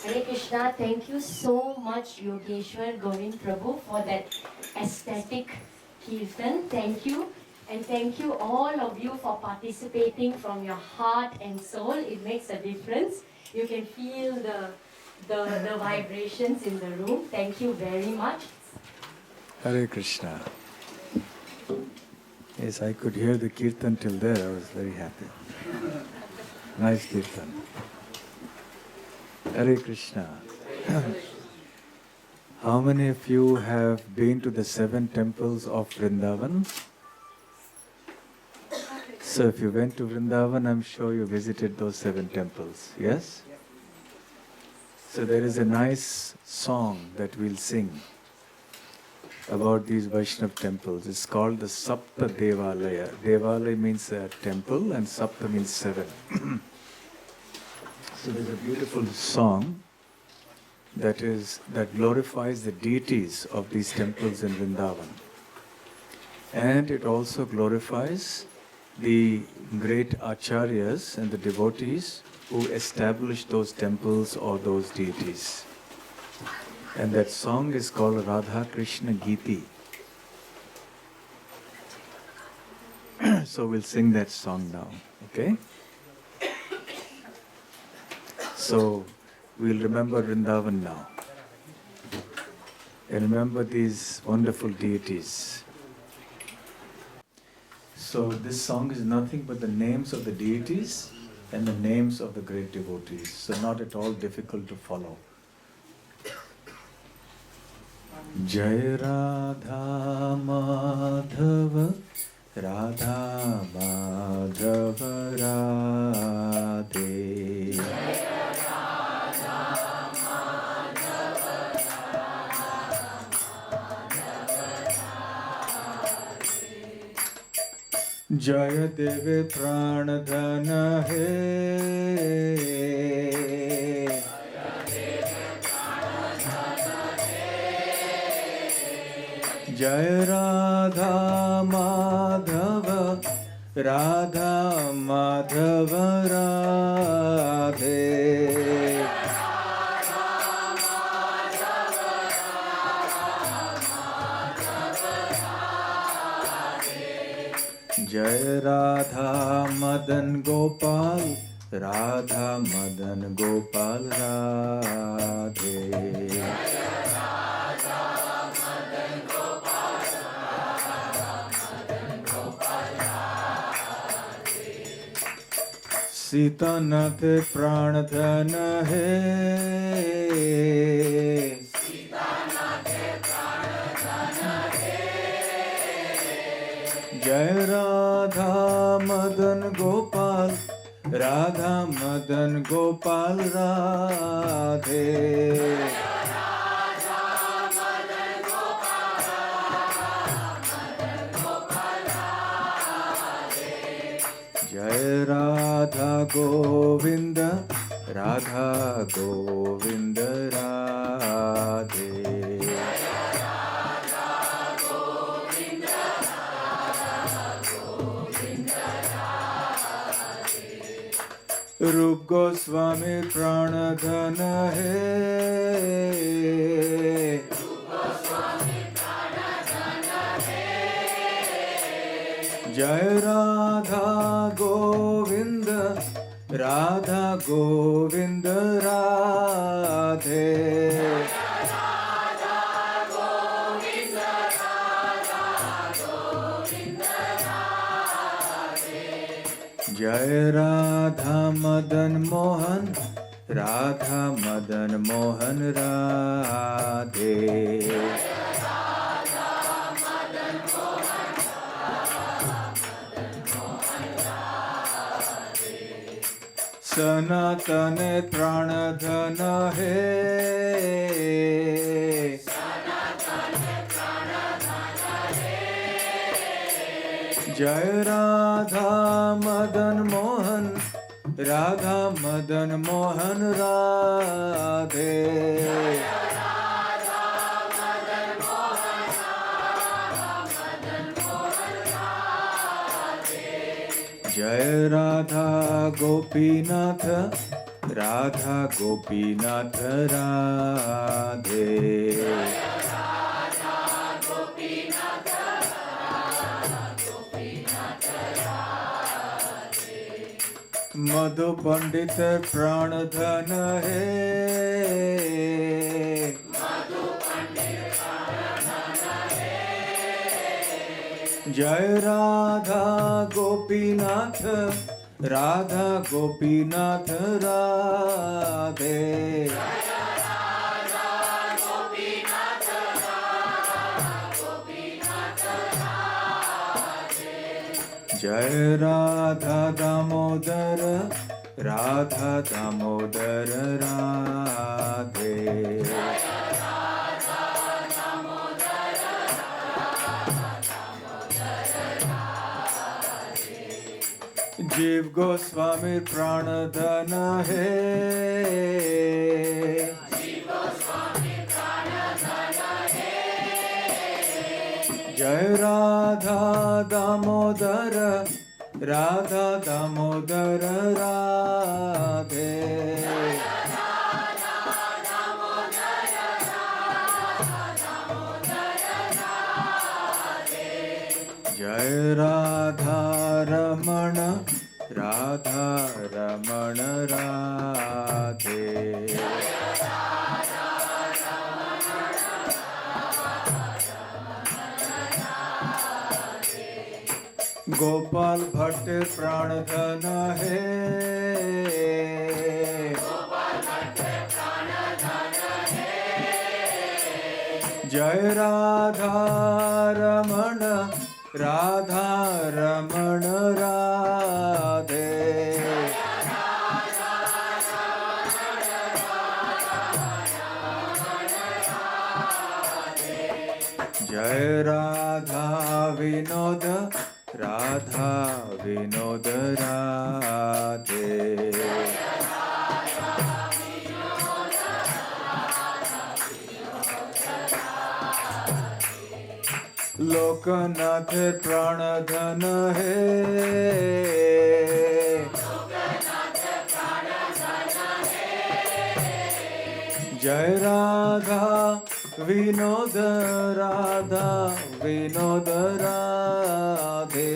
Hare Krishna, thank you so much Yogeshwar Govind Prabhu for that aesthetic kirtan. Thank you. And thank you all of you for participating from your heart and soul. It makes a difference. You can feel the vibrations in the room. Thank you very much. Hare Krishna. Yes, I could hear the kirtan till there. I was very happy. Nice kirtan. Hare Krishna. How many of you have been to the 7 temples of Vrindavan? So if you went to Vrindavan, I'm sure you visited those 7 temples, yes? So there is a nice song that we'll sing. about these Vaishnava temples. It's called the Sapta Devalaya. Devalaya means a temple and Sapta means 7. So there's a beautiful song that glorifies the deities of these temples in Vrindavan. And it also glorifies the great acharyas and the devotees who established those temples or those deities. And that song is called Radha Krishna Giti. So we'll sing that song now, okay? So we'll remember Vrindavan now. And remember these wonderful deities. So this song is nothing but the names of the deities and the names of the great devotees. So not at all difficult to follow. Jai Radha Madhava, Radha Madhava Radhe. Jaya Deve Pranadhana He. Jaya Radha Madhava, Radha Madhava Radhe. Jai Radha Madan Gopal, Radha Madan Gopal Radhe. Sita Nath Pranadhana He. Jai Radha Madan Gopal, Radha Madan Gopal Radhe. Jai Radha Govinda, Radha Govinda Radhe. Rup Goswami Pranadhana He. Jai Radha Govinda, Radha Govinda Radhe. Jai Radha Madan Mohan, Radha Madan Mohan Radhe. Sanatane Pranadhana He. Jai Radha Madan Mohan, Radha Madan Mohan Radhe. Jai Radha Gopinath, Radha Gopinath Radhe. Madhu Pandit Pranadhana He. Jai Radha Gopinath, Radha Gopinath Radhe. Jai Radha Damodara, Radha Damodara Radhe. जीव गोस्वामी प्राणधन है, जय राधा दामोदर राधा दामोदर राधे। जय राधा रमण राधा रमण राधे। गोपाल भट्ट प्राणधन है, जय राधा रमण राधा रमण राधे। जय राधा विनोद राधा विनोद राधे। लोकनाथ प्राणधन है, जय राधा विनोद राधा विनोद राधे।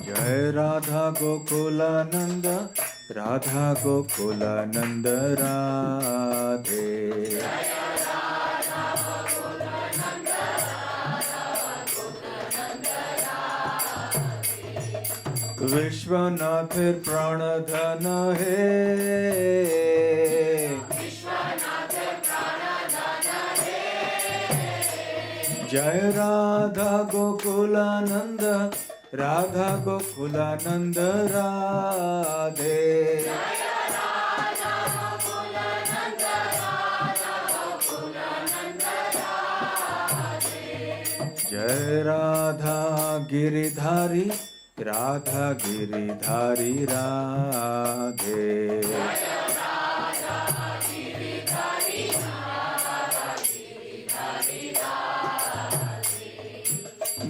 जय राधा गोकुलानंद राधा गोकुलानंद राधे। विश्वनाथ प्राणधन है, जय राधा गोकुलानंद राधा गोकुलानंद राधे। जय राधा गिरिधारी राधा गिरिधारी राधे।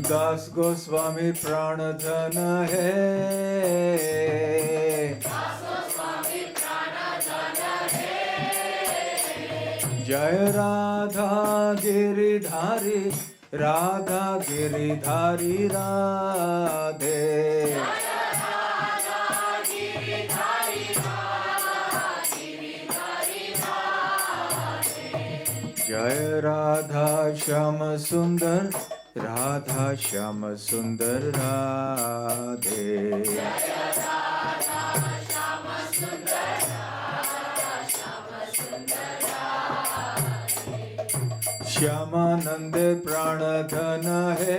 दास गोस्वामी प्राणधन है, जय राधा गिरिधारी राधा गिरिधारी राधे। जय राधा श्याम सुंदर राधा श्याम सुंदर राधे। श्यामानंद प्राणधन है,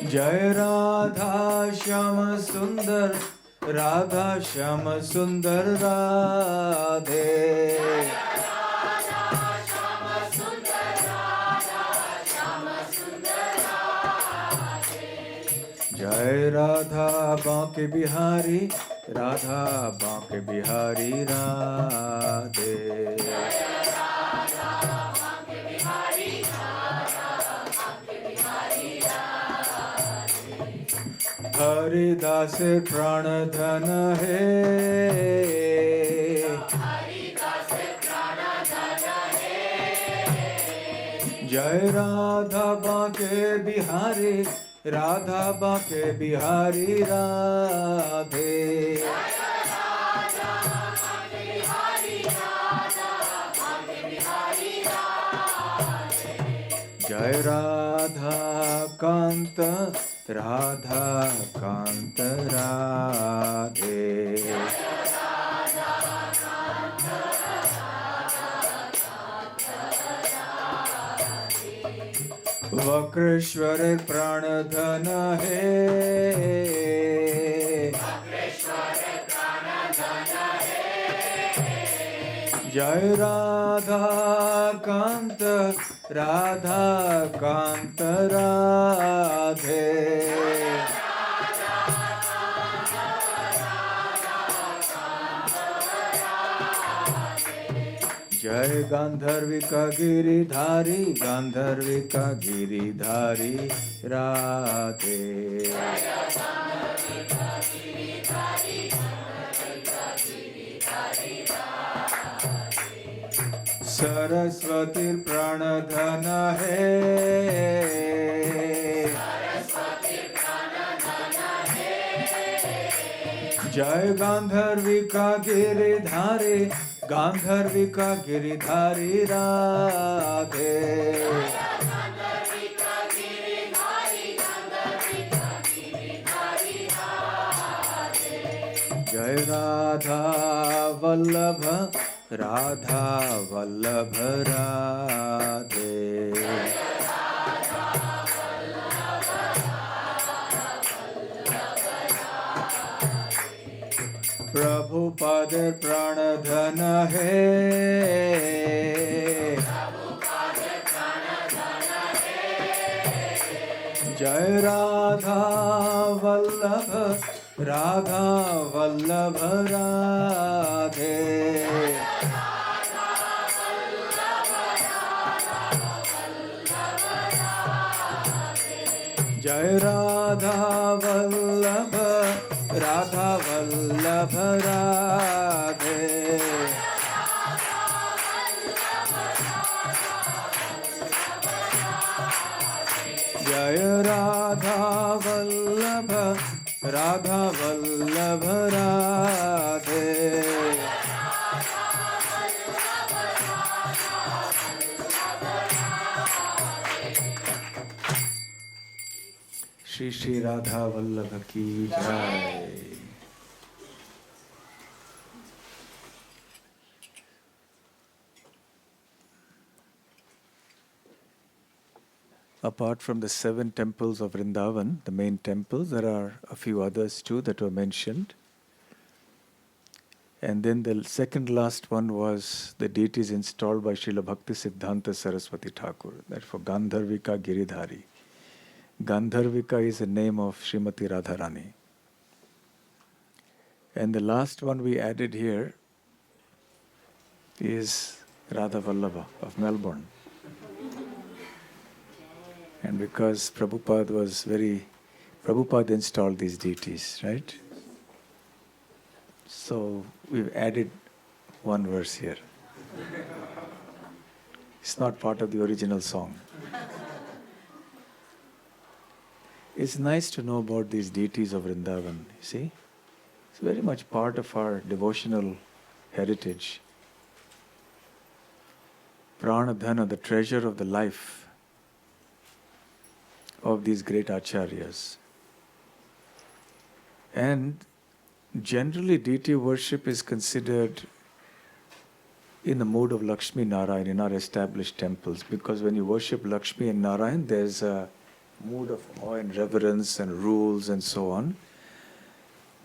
जय राधा श्याम सुंदर राधा श्याम सुंदर राधे। जय राधा बांके बिहारी राधा बांके बिहारी राधे। हरिदास प्राणधन है, जय राधा बांके बिहारी राधा बांके बिहारी राधे। जय राधा कांत राधा कांत राधे। वक्रेश्वर प्राणधन है, Jai Radha Kanta Radha Kanta Radhe. Jai Gandharvika Giridhari Gandharvika Giridhari Radhe. Saraswati Pranadhana hai. Jai Gandharvika Giridhari Gandharvika Giridhari Radhe. Jai Radha Vallabha Radha Vallabha Radhe. Prabhupada Pranadhana hai. Jai Radha Vallabha Radha Vallabha Radhe. Jai Radha Vallabha Radha Vallabha Radhe. Jai Radha Vallabha Radha Vallabha Radhe. Shri Shri Radha Vallabha ki jai. Apart from the 7 temples of Vrindavan, the main temples, there are a few others too that were mentioned. And then the second last one was the deities installed by Srila Bhaktisiddhanta Saraswati Thakur, that for Gandharvika Giridhari. Gandharvika is the name of Srimati Radharani. And the last one we added here is Radha Vallabha of Melbourne. And because Prabhupada installed these deities, right? So we've added one verse here. It's not part of the original song. It's nice to know about these deities of Vrindavan, you see? It's very much part of our devotional heritage. Pranadhana, the treasure of the life of these great acharyas. And generally deity worship is considered in the mode of Lakshmi Narayan in our established temples, because when you worship Lakshmi and Narayan, there's a mood of awe and reverence and rules and so on.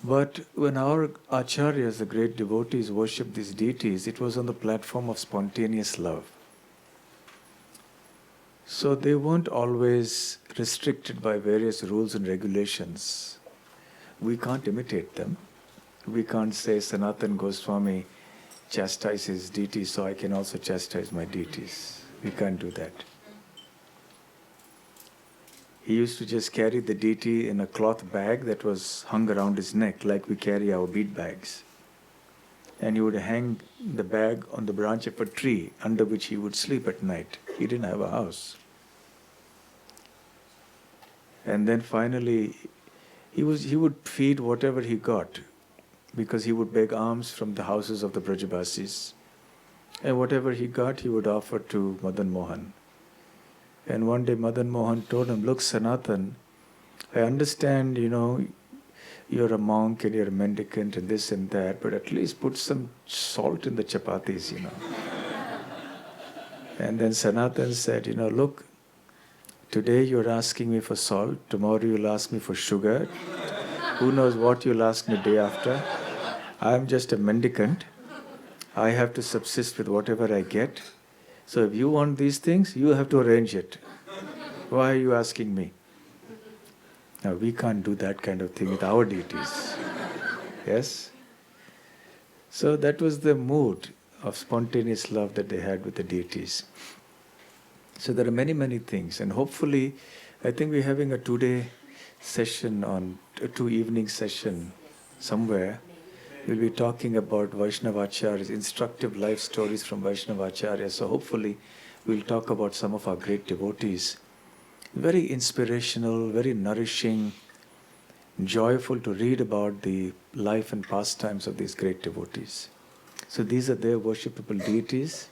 But when our acharyas, the great devotees, worship these deities, it was on the platform of spontaneous love. So they weren't always restricted by various rules and regulations. We can't imitate them. We can't say Sanatana Goswami chastises deities, so I can also chastise my deities. We can't do that. He used to just carry the deity in a cloth bag that was hung around his neck, like we carry our bead bags. And he would hang the bag on the branch of a tree under which he would sleep at night. He didn't have a house. And then finally, he would feed whatever he got, because he would beg alms from the houses of the Brajabasis. And whatever he got, he would offer to Madan Mohan. And one day Madan Mohan told him, look, Sanatan, I understand, you're a monk and you're a mendicant and this and that, but at least put some salt in the chapatis, And then Sanatan said, look, today you're asking me for salt, tomorrow you'll ask me for sugar. Who knows what you'll ask me the day after. I'm just a mendicant. I have to subsist with whatever I get. So if you want these things, you have to arrange it. Why are you asking me? Now we can't do that kind of thing with our deities. Yes? So that was the mood of spontaneous love that they had with the deities. So there are many, many things, and hopefully, I think we're having a 2-day session a 2-evening session somewhere. We'll be talking about Vaishnava-Acharya's instructive life stories from Vaishnava-Acharya. So hopefully, we'll talk about some of our great devotees. Very inspirational, very nourishing, joyful to read about the life and pastimes of these great devotees. So these are their worshipable deities.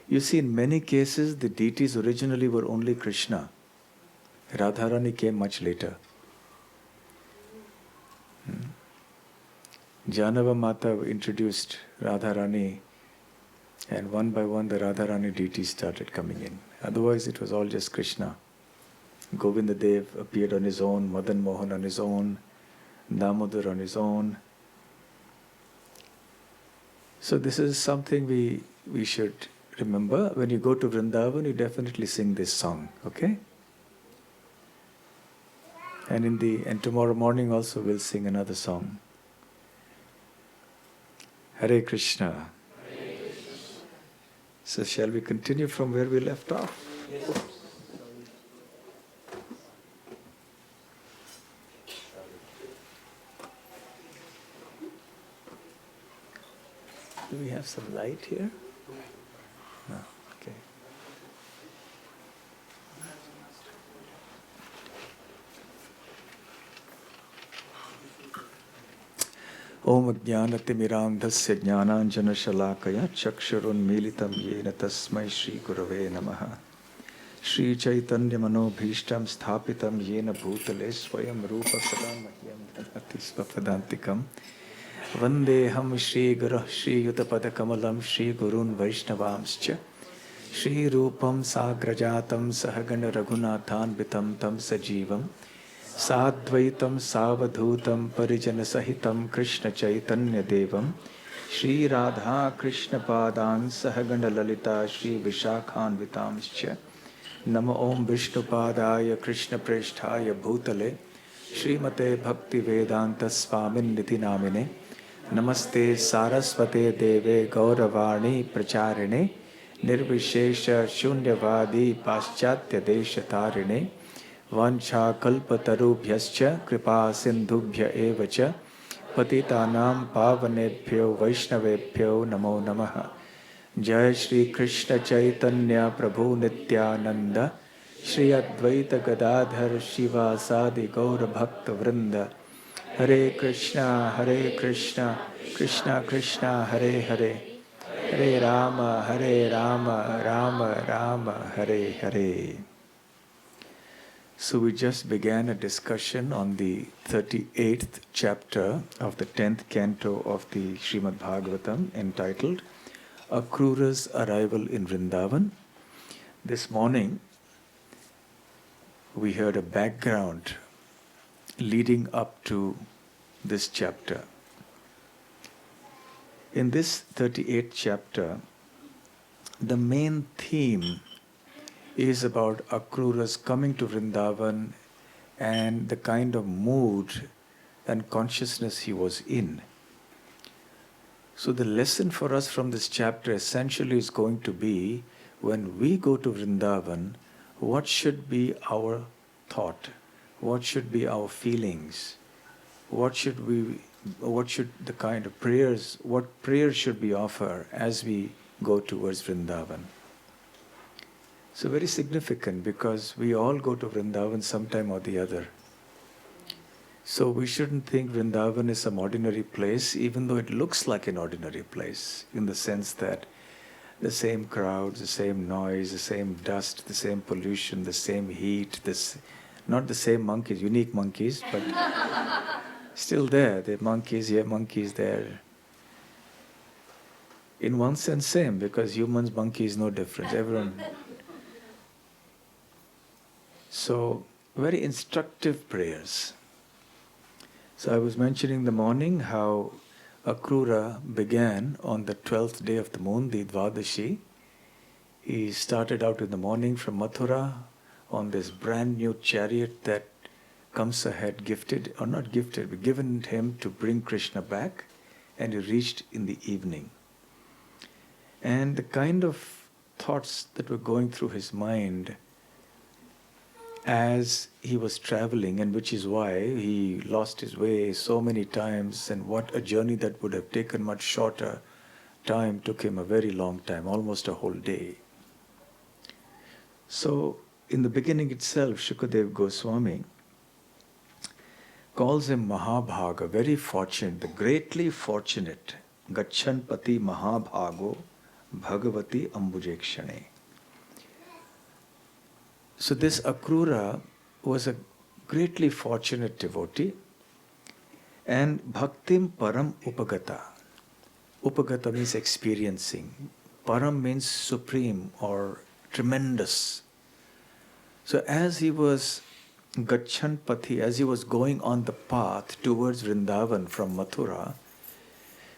You see, in many cases, the deities originally were only Krishna. Radharani came much later. Janava Mata introduced Radharani, and one by one the Radharani deities started coming in. Otherwise, it was all just Krishna. Govinda Dev appeared on his own, Madan Mohan on his own, Damodar on his own. So this is something we should remember. When you go to Vrindavan, you definitely sing this song, okay? And tomorrow morning also we'll sing another song. Hare Krishna. Hare Krishna. So shall we continue from where we left off? Yes. Do we have some light here? No, okay. Om Jnanatimirandhasya Jnananjana Shalakaya Chakshurunmilitam Yena Tasmai Shri Gurave Namaha Shri Chaitanya Manobhishtam Sthapitam Yena Bhutale Swayam Rupa Kadamahyam Dhanati Svapadantikam Vandeham Shri Guru Shri Yutapada Kamalam Shri Gurun Vaishnavamscha Shri Rupam Sagrajatam Sahagana Raghunathan Vitam Tam Sajivam Sadvaitam Savadhutam Parijana Sahitam Krishna Chaitanya Devam Shri Radha Krishna Padan Sahagana Lalita Shri Vishakhan Vitamscha Nama Om Vishnu Padaya Krishna Preshthaya Bhutale Śrīmate Bhaktivedanta Swamin Niti Namine Namaste Saraswate Deve Gauravani Pracharine Nirvishesha Shunyavadi Paschatya Deshatarine Vancha Kalpatarubhyascha Kripa Sindhubhya Evacha Patitanam Pavanebhyo Vaishnavebhyo Namo Namaha Jai Shri Krishna Chaitanya Prabhu Nityananda Shri Advaita Gadadhar Shiva Sadi Gaura Bhakta Vrinda Hare Krishna Krishna Krishna Hare Hare Hare Rama Rama Rama Hare Hare. So we just began a discussion on the 38th chapter of the 10th canto of the Śrīmad Bhāgavatam entitled Akrura's Arrival in Vrindavan. This morning we heard a background leading up to this chapter. In this 38th chapter, the main theme is about Akrura's coming to Vrindavan and the kind of mood and consciousness he was in. So the lesson for us from this chapter essentially is going to be, when we go to Vrindavan, what should be our thought? What should be our feelings? What should the kind of prayers, what prayers should we offer as we go towards Vrindavan? So very significant, because we all go to Vrindavan sometime or the other. So we shouldn't think Vrindavan is some ordinary place, even though it looks like an ordinary place, in the sense that the same crowds, the same noise, the same dust, the same pollution, the same heat, not the same monkeys, unique monkeys, but still there. There are monkeys here, monkeys there. In one sense, same, because humans, monkeys, no difference. Everyone. So, very instructive prayers. So I was mentioning in the morning how Akrura began on the 12th day of the moon, the Dvadashi. He started out in the morning from Mathura on this brand new chariot that comes ahead, gifted, or not gifted, but given him to bring Krishna back, and he reached in the evening. And the kind of thoughts that were going through his mind as he was traveling, and which is why he lost his way so many times, and what a journey that would have taken much shorter time took him a very long time, almost a whole day. So, in the beginning itself, Shukadev Goswami calls him Mahabhaga, very fortunate, the greatly fortunate, Gachanpati Mahabhago Bhagavati Ambujekshane. So this Akrura was a greatly fortunate devotee, and Bhaktim Param Upagata. Upagata means experiencing. Param means supreme or tremendous. So as he was Gachanpati, as he was going on the path towards Vrindavan from Mathura,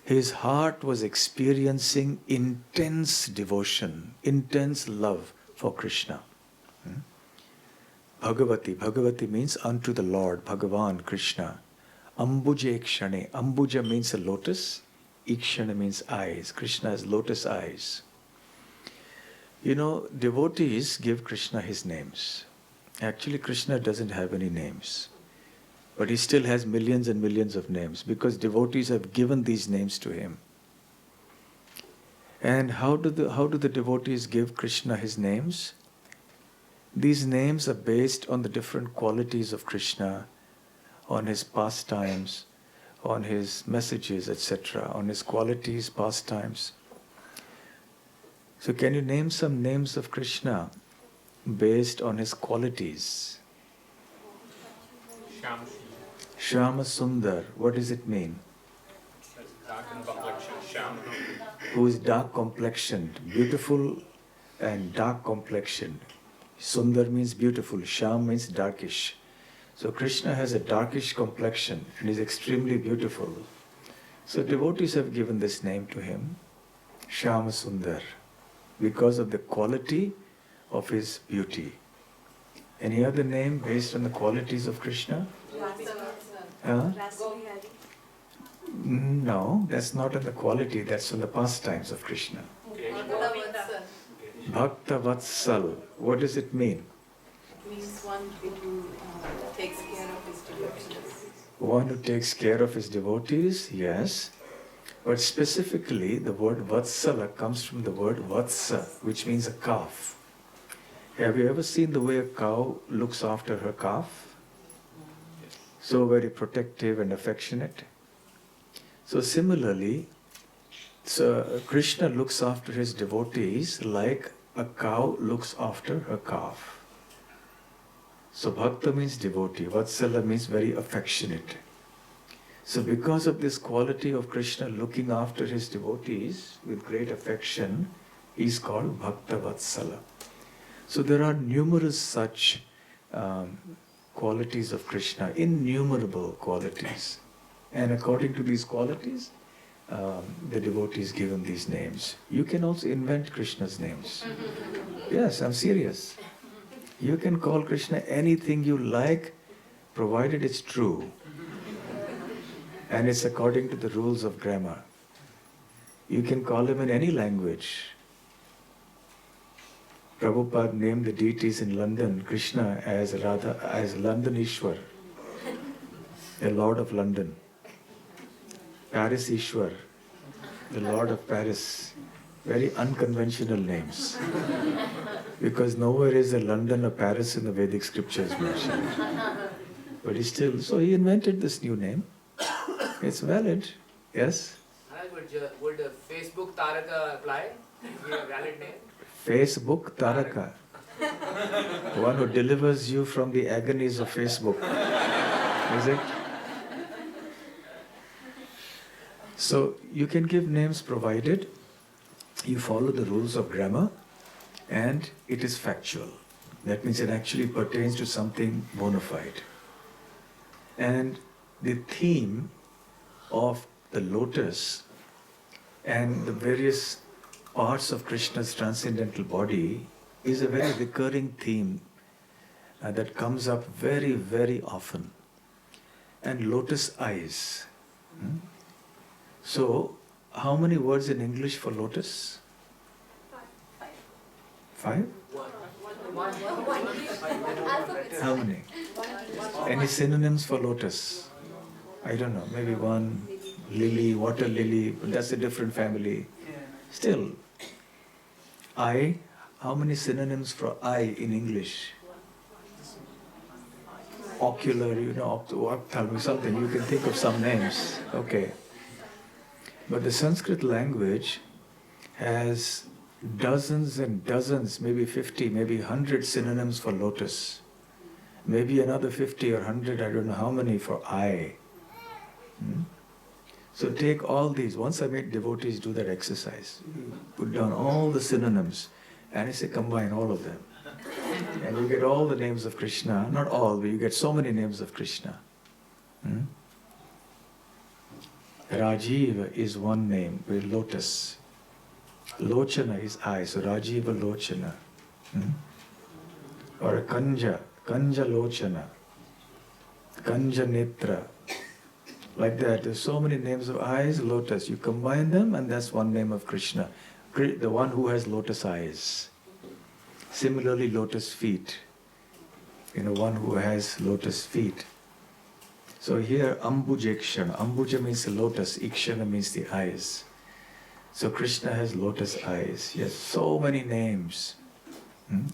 his heart was experiencing intense devotion, intense love for Krishna. Bhagavati. Bhagavati means unto the Lord, Bhagavan, Krishna. Ambuja Ikshane. Ambuja means a lotus. Ikshana means eyes. Krishna has lotus eyes. You know, devotees give Krishna his names. Actually, Krishna doesn't have any names. But he still has millions and millions of names because devotees have given these names to him. And how do the devotees give Krishna his names? These names are based on the different qualities of Krishna, on his pastimes, on his messages, etc., on his qualities, pastimes. So can you name some names of Krishna based on his qualities? Shama Sundar, what does it mean? Who is dark complexioned, beautiful and dark complexioned. Sundar means beautiful, Sham means darkish. So Krishna has a darkish complexion and is extremely beautiful. So devotees have given this name to him, Shama Sundar, because of the quality of his beauty. Any other name based on the qualities of Krishna? No, that's not on the quality, that's on the pastimes of Krishna. Bhakta Vatsal, what does it mean? It means one who takes care of his devotees. One who takes care of his devotees, yes. But specifically, the word Vatsala comes from the word Vatsa, which means a calf. Have you ever seen the way a cow looks after her calf? So very protective and affectionate. So similarly, Krishna looks after his devotees like a cow looks after her calf. So Bhakta means devotee, Vatsala means very affectionate. So because of this quality of Krishna looking after his devotees with great affection, he is called Bhakta Vatsala. So there are numerous such qualities of Krishna, innumerable qualities. And according to these qualities, the devotees give him these names. You can also invent Krishna's names. Yes, I'm serious. You can call Krishna anything you like, provided it's true. And it's according to the rules of grammar. You can call him in any language. Prabhupada named the deities in London, Krishna as London Ishwar, the Lord of London. Paris Ishwar, the Lord of Paris. Very unconventional names. Because nowhere is a London or Paris in the Vedic scriptures mentioned. But he still, so he invented this new name. It's valid, yes? Would Facebook Taraka apply? Be a valid name? Facebook Taraka. One who delivers you from the agonies of Facebook. Is it? So you can give names provided you follow the rules of grammar and it is factual. That means it actually pertains to something bona fide. And the theme of the lotus and the various parts of Krishna's transcendental body is a very recurring theme that comes up very, very often. And lotus eyes. So, how many words in English for lotus? 5? How many? Any synonyms for lotus? I don't know, maybe one. Lily, water lily, that's a different family. Still, eye, how many synonyms for eye in English? Ocular, tell me something, you can think of some names. Okay. But the Sanskrit language has dozens and dozens, maybe 50, maybe 100 synonyms for lotus. Maybe another 50 or 100, I don't know how many for eye. So take all these. Once I made devotees do that exercise, put down all the synonyms, and I say combine all of them. And you get all the names of Krishna. Not all, but you get so many names of Krishna. Rajiva is one name, with lotus. Lochana is eye, so Rajiva Lochana. Or Kanja Lochana. Kanja Netra. Like that, there's so many names of eyes, lotus. You combine them and that's one name of Krishna. The one who has lotus eyes. Similarly, lotus feet. One who has lotus feet. So here, Ambujekshana. Ambuja means the lotus, Ikshana means the eyes. So Krishna has lotus eyes. He has so many names.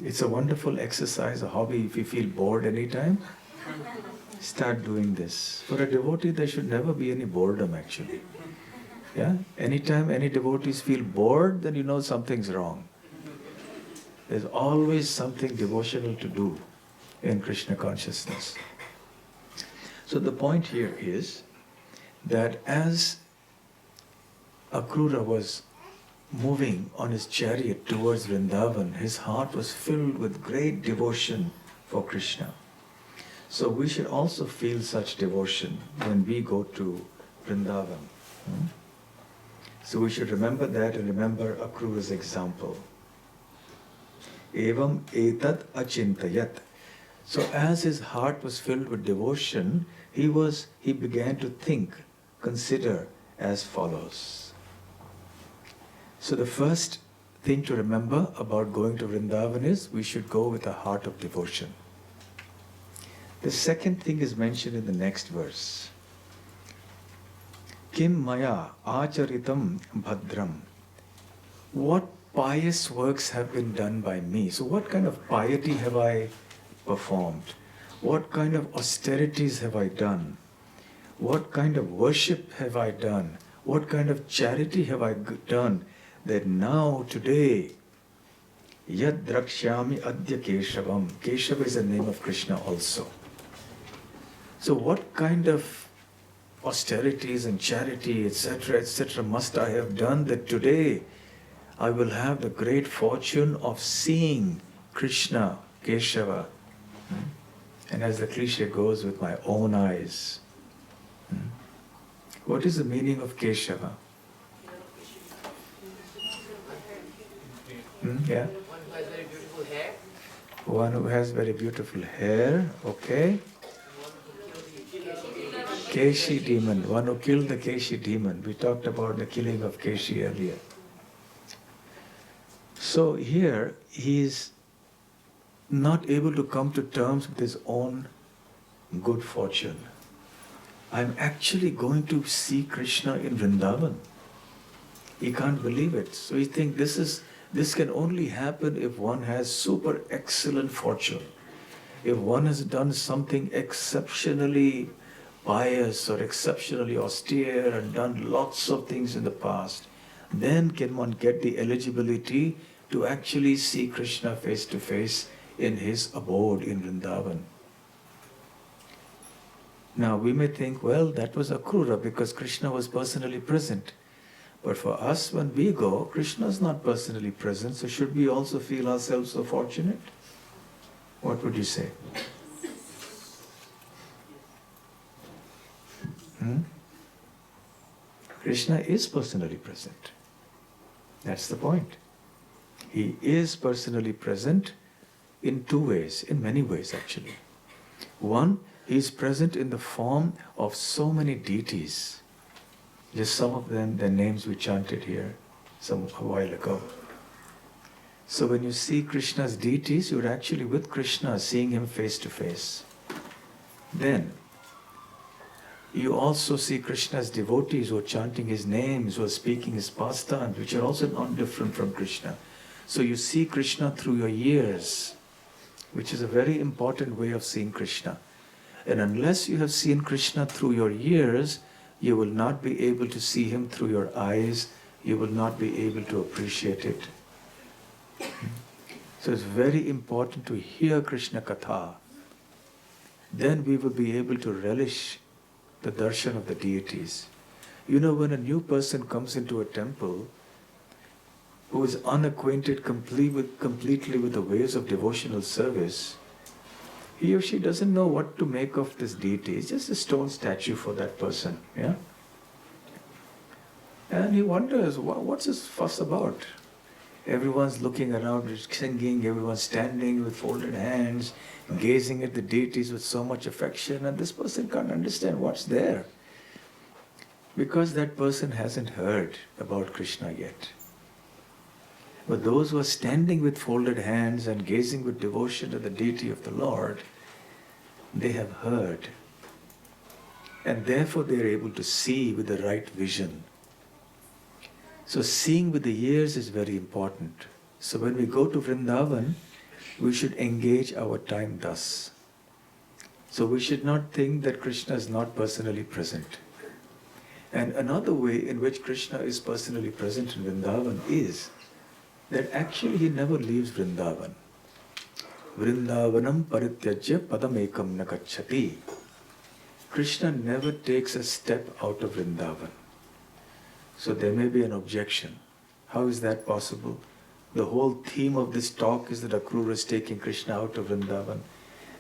It's a wonderful exercise, a hobby. If you feel bored anytime, start doing this. For a devotee, there should never be any boredom actually. Yeah? Anytime any devotees feel bored, then you know something's wrong. There's always something devotional to do in Krishna consciousness. So the point here is that as Akrura was moving on his chariot towards Vrindavan, his heart was filled with great devotion for Krishna. So we should also feel such devotion when we go to Vrindavan. So we should remember that and remember Akrura's example. Evam etat achintayat. So as his heart was filled with devotion, he began to think, consider as follows. So the first thing to remember about going to Vrindavan is we should go with a heart of devotion. The second thing is mentioned in the next verse. Kim maya acharitam bhadram. What pious works have been done by me? So what kind of piety have I performed? What kind of austerities have I done? What kind of worship have I done? What kind of charity have I done that now, today, yad drakshyami adya keshavam. Keshava is the name of Krishna also. So what kind of austerities and charity, etc., must I have done that today I will have the great fortune of seeing Krishna, Keshava, and as the cliche goes, with my own eyes. What is the meaning of Keshava? Yeah? One who has very beautiful hair, okay. Keshi demon, one who killed the Keshi demon. We talked about the killing of Keshi earlier. So here, he is not able to come to terms with his own good fortune. I'm actually going to see Krishna in Vrindavan. He can't believe it. So he thinks this can only happen if one has super excellent fortune. If one has done something exceptionally pious or exceptionally austere and done lots of things in the past, then can one get the eligibility to actually see Krishna face to face in his abode in Vrindavan. Now we may think, well, that was Akrura because Krishna was personally present. But for us, when we go, Krishna is not personally present, so should we also feel ourselves so fortunate? What would you say? Krishna is personally present. That's the point. He is personally present in two ways, in many ways actually. One, he is present in the form of so many deities. Just some of them, their names we chanted here a while ago. So when you see Krishna's deities, you're actually with Krishna, seeing him face to face. Then, you also see Krishna's devotees who are chanting his names, who are speaking his pastimes, which are also not different from Krishna. So you see Krishna through your ears, which is a very important way of seeing Krishna. And unless you have seen Krishna through your ears, you will not be able to see him through your eyes, you will not be able to appreciate it. So it's very important to hear Krishna Katha. Then we will be able to relish the darshan of the deities. You know, when a new person comes into a temple who is unacquainted completely with the ways of devotional service, he or she doesn't know what to make of this deity. It's just a stone statue for that person. Yeah? And he wonders, what's this fuss about? Everyone's looking around, singing, everyone's standing with folded hands, gazing at the deities with so much affection, and this person can't understand what's there. Because that person hasn't heard about Krishna yet. But those who are standing with folded hands and gazing with devotion to the deity of the Lord, they have heard. And therefore they are able to see with the right vision. So seeing with the ears is very important. So when we go to Vrindavan, we should engage our time thus. So we should not think that Krishna is not personally present. And another way in which Krishna is personally present in Vrindavan is that actually he never leaves Vrindavan. Vrindavanam parityajya padamekam nakachati. Krishna never takes a step out of Vrindavan. So there may be an objection. How is that possible? The whole theme of this talk is that Akrura is taking Krishna out of Vrindavan.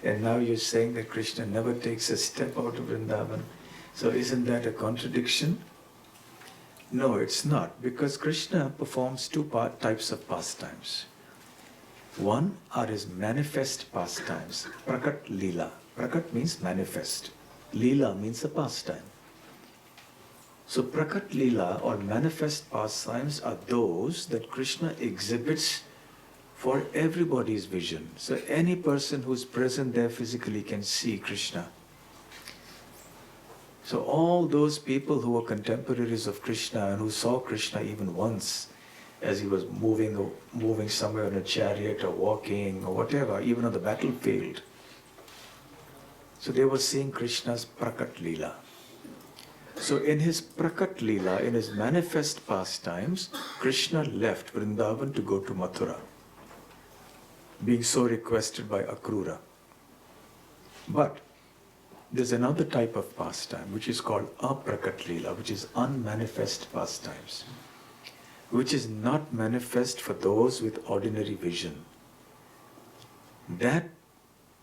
And now you're saying that Krishna never takes a step out of Vrindavan. So isn't that a contradiction? No, it's not. Because Krishna performs two types of pastimes. One are his manifest pastimes. Prakat Leela. Prakat means manifest. Leela means a pastime. So Prakat Leela or manifest pastimes are those that Krishna exhibits for everybody's vision. So any person who is present there physically can see Krishna. So all those people who were contemporaries of Krishna and who saw Krishna even once as he was moving somewhere in a chariot or walking or whatever, even on the battlefield. So they were seeing Krishna's Prakat Leela. So in his Prakat Leela, in his manifest pastimes, Krishna left Vrindavan to go to Mathura, being so requested by Akrura. But there's another type of pastime which is called Aprakat Leela, which is unmanifest pastimes, which is not manifest for those with ordinary vision. That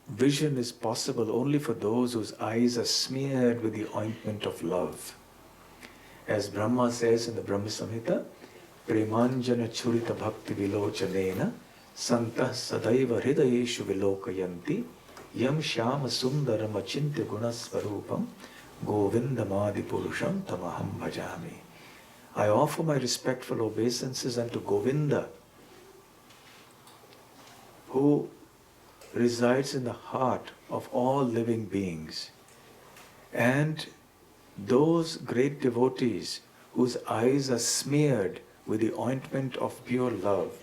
vision is possible only for those whose eyes are smeared with the ointment of love. As Brahma says in the Brahma Samhita, Premanjana Churita Bhakti Vilochanena Santah Sadaiva Hridayeshu Vilokayanti Yam Shyama Sundaram Achintya Gunasvarupam Govindamadi Purusham Tamaham Bhajami. I offer my respectful obeisances unto Govinda, who resides in the heart of all living beings. And those great devotees whose eyes are smeared with the ointment of pure love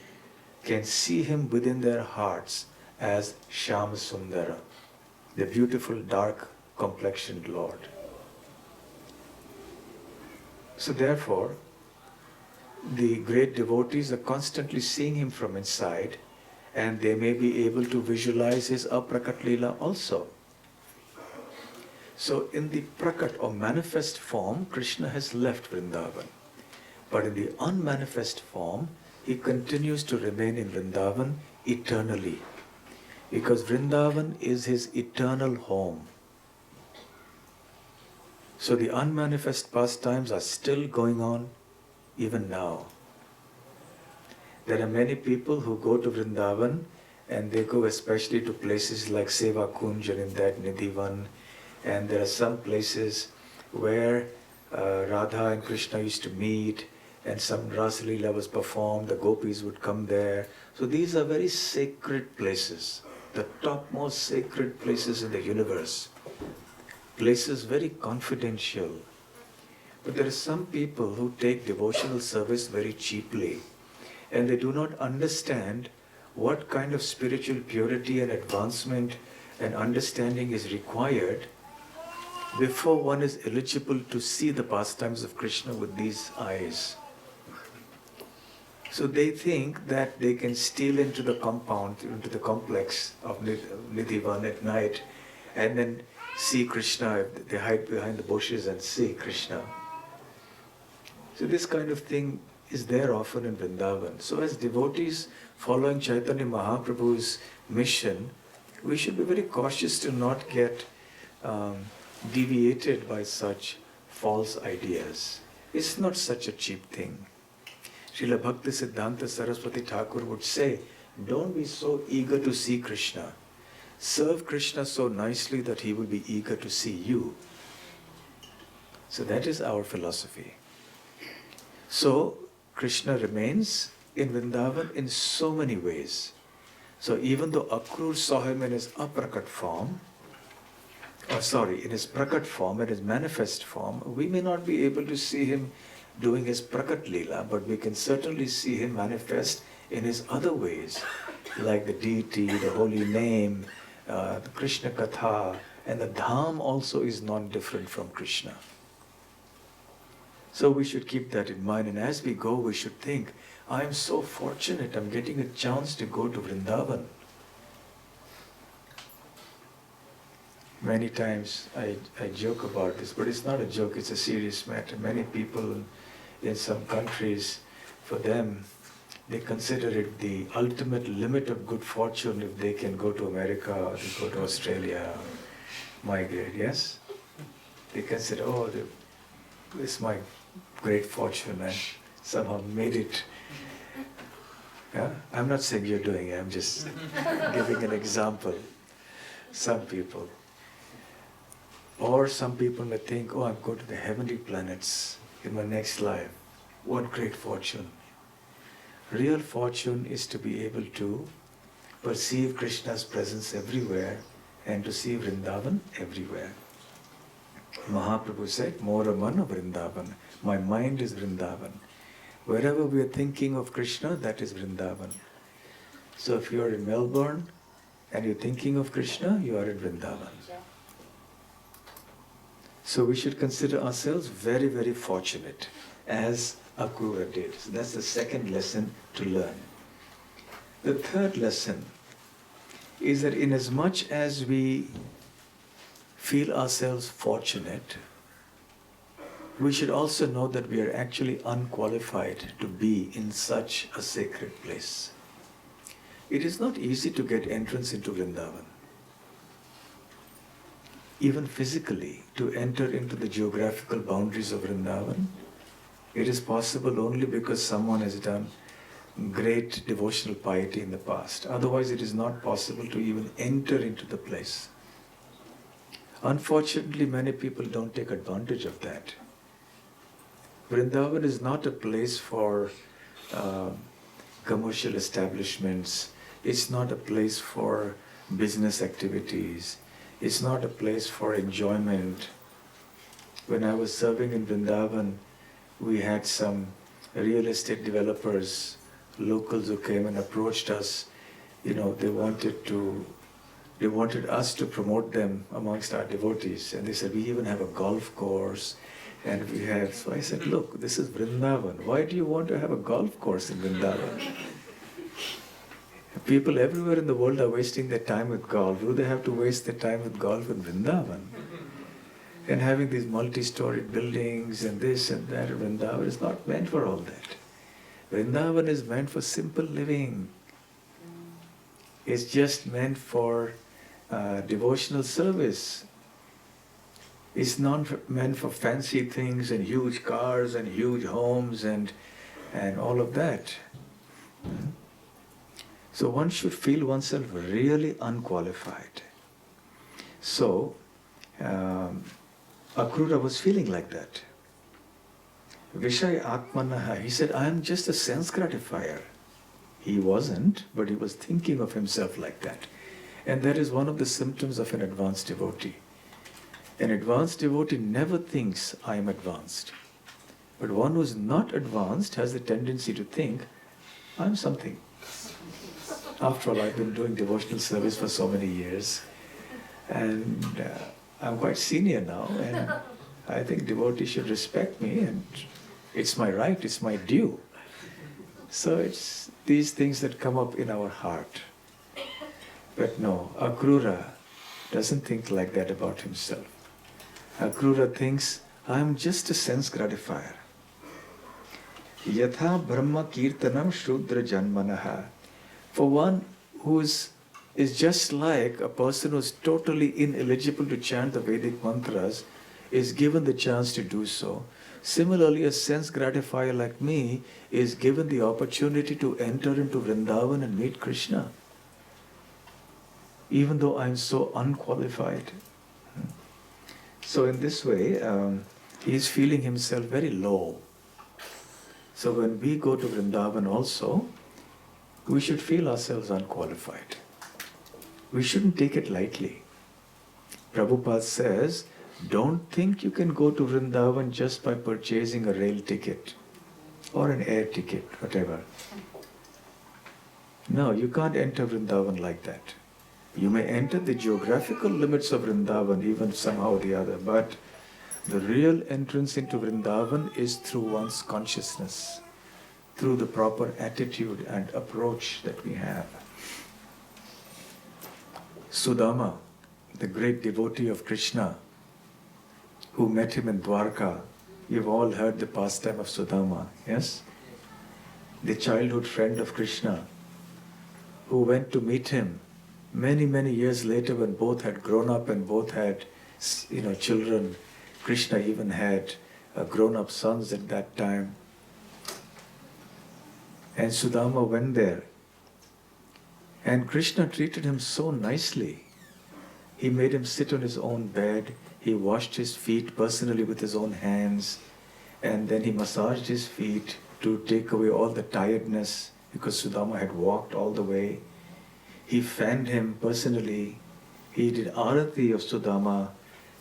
can see him within their hearts as Shyama Sundara, the beautiful dark complexioned Lord. So therefore, the great devotees are constantly seeing him from inside, and they may be able to visualize his Aprakat Leela also. So in the Prakat or manifest form, Krishna has left Vrindavan. But in the unmanifest form, he continues to remain in Vrindavan eternally. Because Vrindavan is his eternal home. So the unmanifest pastimes are still going on even now. There are many people who go to Vrindavan, and they go especially to places like Seva Kunj and in that Nidhivan, and there are some places where Radha and Krishna used to meet, and some Rasa Leela was performed, the gopis would come there. So these are very sacred places, the topmost sacred places in the universe. Places very confidential. But there are some people who take devotional service very cheaply, and they do not understand what kind of spiritual purity and advancement and understanding is required before one is eligible to see the pastimes of Krishna with these eyes. So they think that they can steal into the compound, into the complex of Nidhivan at night, and then see Krishna. They hide behind the bushes and see Krishna. So this kind of thing is there often in Vrindavan. So as devotees following Chaitanya Mahaprabhu's mission, we should be very cautious to not get deviated by such false ideas. It's not such a cheap thing. Srila Bhakti Siddhanta Saraswati Thakur would say, don't be so eager to see Krishna. Serve Krishna so nicely that he will be eager to see you. So that is our philosophy. So Krishna remains in Vrindavan in so many ways. So even though Akrura saw him in his aprakat form, in his prakat form, in his manifest form, we may not be able to see him doing his prakat lila, but we can certainly see him manifest in his other ways, like the deity, the holy name, the Krishna Katha, and the Dham also is non-different from Krishna. So we should keep that in mind, and as we go, we should think, I am so fortunate, I'm getting a chance to go to Vrindavan. Many times I joke about this, but it's not a joke, it's a serious matter. Many people in some countries, for them, they consider it the ultimate limit of good fortune if they can go to America or they go to Australia, migrate, yes? They consider, this is my great fortune, I somehow made it. Yeah? I'm not saying you're doing it, I'm just giving an example. Some people. Or some people may think, I'm going to the heavenly planets in my next life. What great fortune. Real fortune is to be able to perceive Krishna's presence everywhere and to see Vrindavan everywhere. Mahaprabhu said, Mora mana Vrindavan. My mind is Vrindavan. Wherever we are thinking of Krishna, that is Vrindavan. So if you are in Melbourne and you're thinking of Krishna, you are in Vrindavan. So we should consider ourselves very, very fortunate, as Akrura did. So that's the second lesson to learn. The third lesson is that inasmuch as we feel ourselves fortunate, we should also know that we are actually unqualified to be in such a sacred place. It is not easy to get entrance into Vrindavan. Even physically, to enter into the geographical boundaries of Vrindavan, it is possible only because someone has done great devotional piety in the past. Otherwise, it is not possible to even enter into the place. Unfortunately, many people don't take advantage of that. Vrindavan is not a place for commercial establishments. It's not a place for business activities. It's not a place for enjoyment. When I was serving in Vrindavan, we had some real estate developers, locals who came and approached us. They wanted us to promote them amongst our devotees. And they said, we even have a golf course. And we have, so I said, look, this is Vrindavan. Why do you want to have a golf course in Vrindavan? People everywhere in the world are wasting their time with golf. Do they have to waste their time with golf in Vrindavan? And having these multi-storied buildings and this and that, Vrindavan is not meant for all that. Vrindavan is meant for simple living. It's just meant for devotional service. It's not meant for fancy things and huge cars and huge homes and all of that. So one should feel oneself really unqualified. So Akrura was feeling like that. Vishaya Atmanaha, he said, I am just a sense gratifier. He wasn't, but he was thinking of himself like that. And that is one of the symptoms of an advanced devotee. An advanced devotee never thinks, I am advanced. But one who is not advanced has the tendency to think, I am something. After all, I've been doing devotional service for so many years. And I'm quite senior now. And I think devotees should respect me. And it's my right, it's my due. So it's these things that come up in our heart. But no, Akrura doesn't think like that about himself. Akrura thinks, I am just a sense gratifier. Yatha Brahma Kirtanam Shrudra Janmanaha. For one who is just like a person who is totally ineligible to chant the Vedic mantras is given the chance to do so. Similarly, a sense gratifier like me is given the opportunity to enter into Vrindavan and meet Krishna, even though I am so unqualified. So in this way, he is feeling himself very low. So when we go to Vrindavan also, we should feel ourselves unqualified. We shouldn't take it lightly. Prabhupada says, don't think you can go to Vrindavan just by purchasing a rail ticket or an air ticket, whatever. No, you can't enter Vrindavan like that. You may enter the geographical limits of Vrindavan even somehow or the other, but the real entrance into Vrindavan is through one's consciousness, through the proper attitude and approach that we have. Sudama, the great devotee of Krishna, who met him in Dwarka, you've all heard the pastime of Sudama, yes? The childhood friend of Krishna, who went to meet him many, many years later when both had grown up and both had, children. Krishna even had grown-up sons at that time. And Sudama went there. And Krishna treated him so nicely. He made him sit on his own bed. He washed his feet personally with his own hands. And then he massaged his feet to take away all the tiredness because Sudama had walked all the way. He fanned him personally. He did arati of Sudama.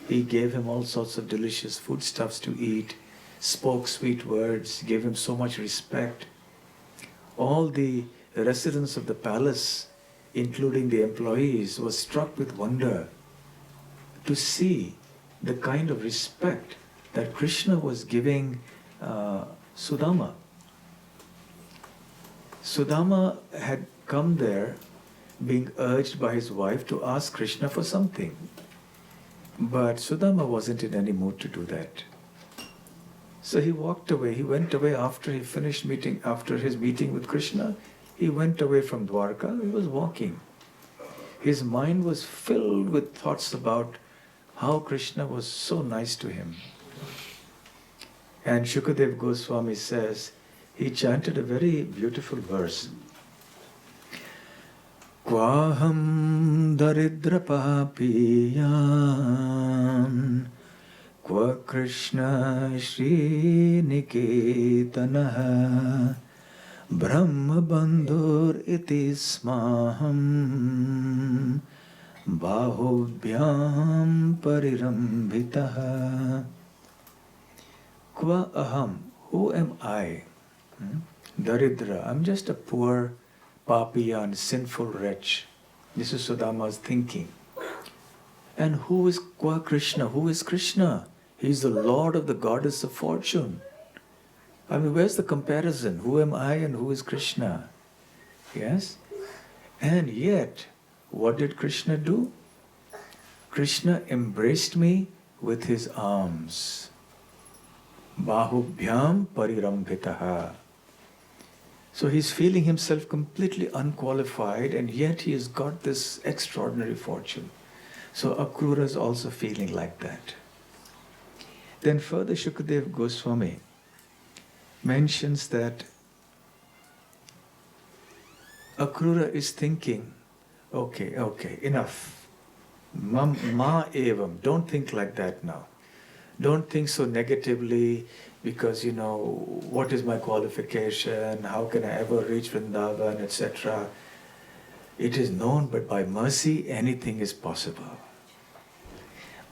He gave him all sorts of delicious foodstuffs to eat, spoke sweet words, gave him so much respect. All the residents of the palace, including the employees, were struck with wonder to see the kind of respect that Krishna was giving Sudama. Sudama had come there being urged by his wife to ask Krishna for something. But Sudama wasn't in any mood to do that. So he walked away. He went away after he finished after his meeting with Krishna. He went away from Dwarka. He was walking. His mind was filled with thoughts about how Krishna was so nice to him. And Shukadev Goswami says, he chanted a very beautiful verse. Kvaham daridra papiyan Kwa Krishna Shri Niketanaha Brahma Bandhur iti smaham Bahubhyam parirambhitaha. Kwa aham, who am I? Daridra, I'm just a poor papiyan, sinful wretch. This is Sudama's thinking. And who is Kwa Krishna? Who is Krishna? He is the Lord of the Goddess of Fortune. I mean, where's the comparison? Who am I and who is Krishna? Yes? And yet, what did Krishna do? Krishna embraced me with his arms. Bahubhyam parirambhitaha. So he's feeling himself completely unqualified, and yet he has got this extraordinary fortune. So Akrura is also feeling like that. Then further Shukadeva Goswami mentions that Akrura is thinking, okay, enough. Ma evam, don't think like that now. Don't think so negatively because, what is my qualification, how can I ever reach Vrindavan, etc. It is known, but by mercy, anything is possible.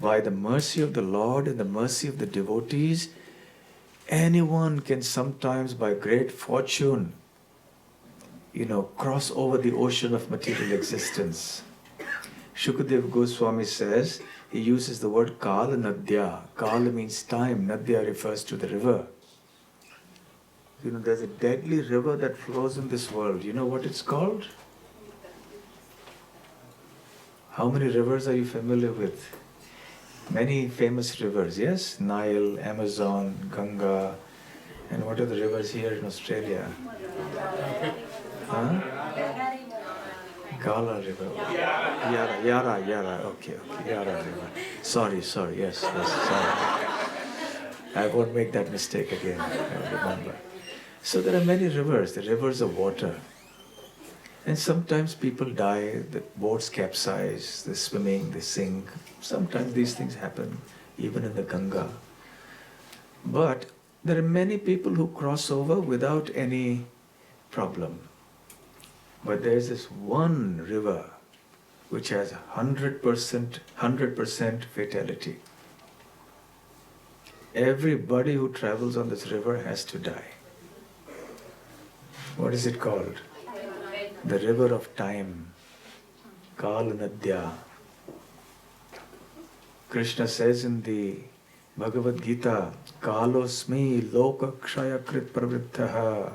By the mercy of the Lord and the mercy of the devotees, anyone can sometimes, by great fortune, cross over the ocean of material existence. Shukadeva Goswami says, he uses the word Kala Nadya. Kala means time, Nadya refers to the river. There's a deadly river that flows in this world. You know what it's called? How many rivers are you familiar with? Many famous rivers, yes? Nile, Amazon, Ganga, and what are the rivers here in Australia? Huh? Gala River. Yara, okay, Yara River. Sorry, yes, sorry. I won't make that mistake again, I remember. So there are many rivers, the rivers of water. And sometimes people die, the boats capsize, they're swimming, they sink. Sometimes these things happen, even in the Ganga. But there are many people who cross over without any problem. But there's this one river which has 100% fatality. Everybody who travels on this river has to die. What is it called? The river of time. Kala Nadya. Krishna says in the Bhagavad Gita, Kalosmi loka kshaya krit pravrittaha.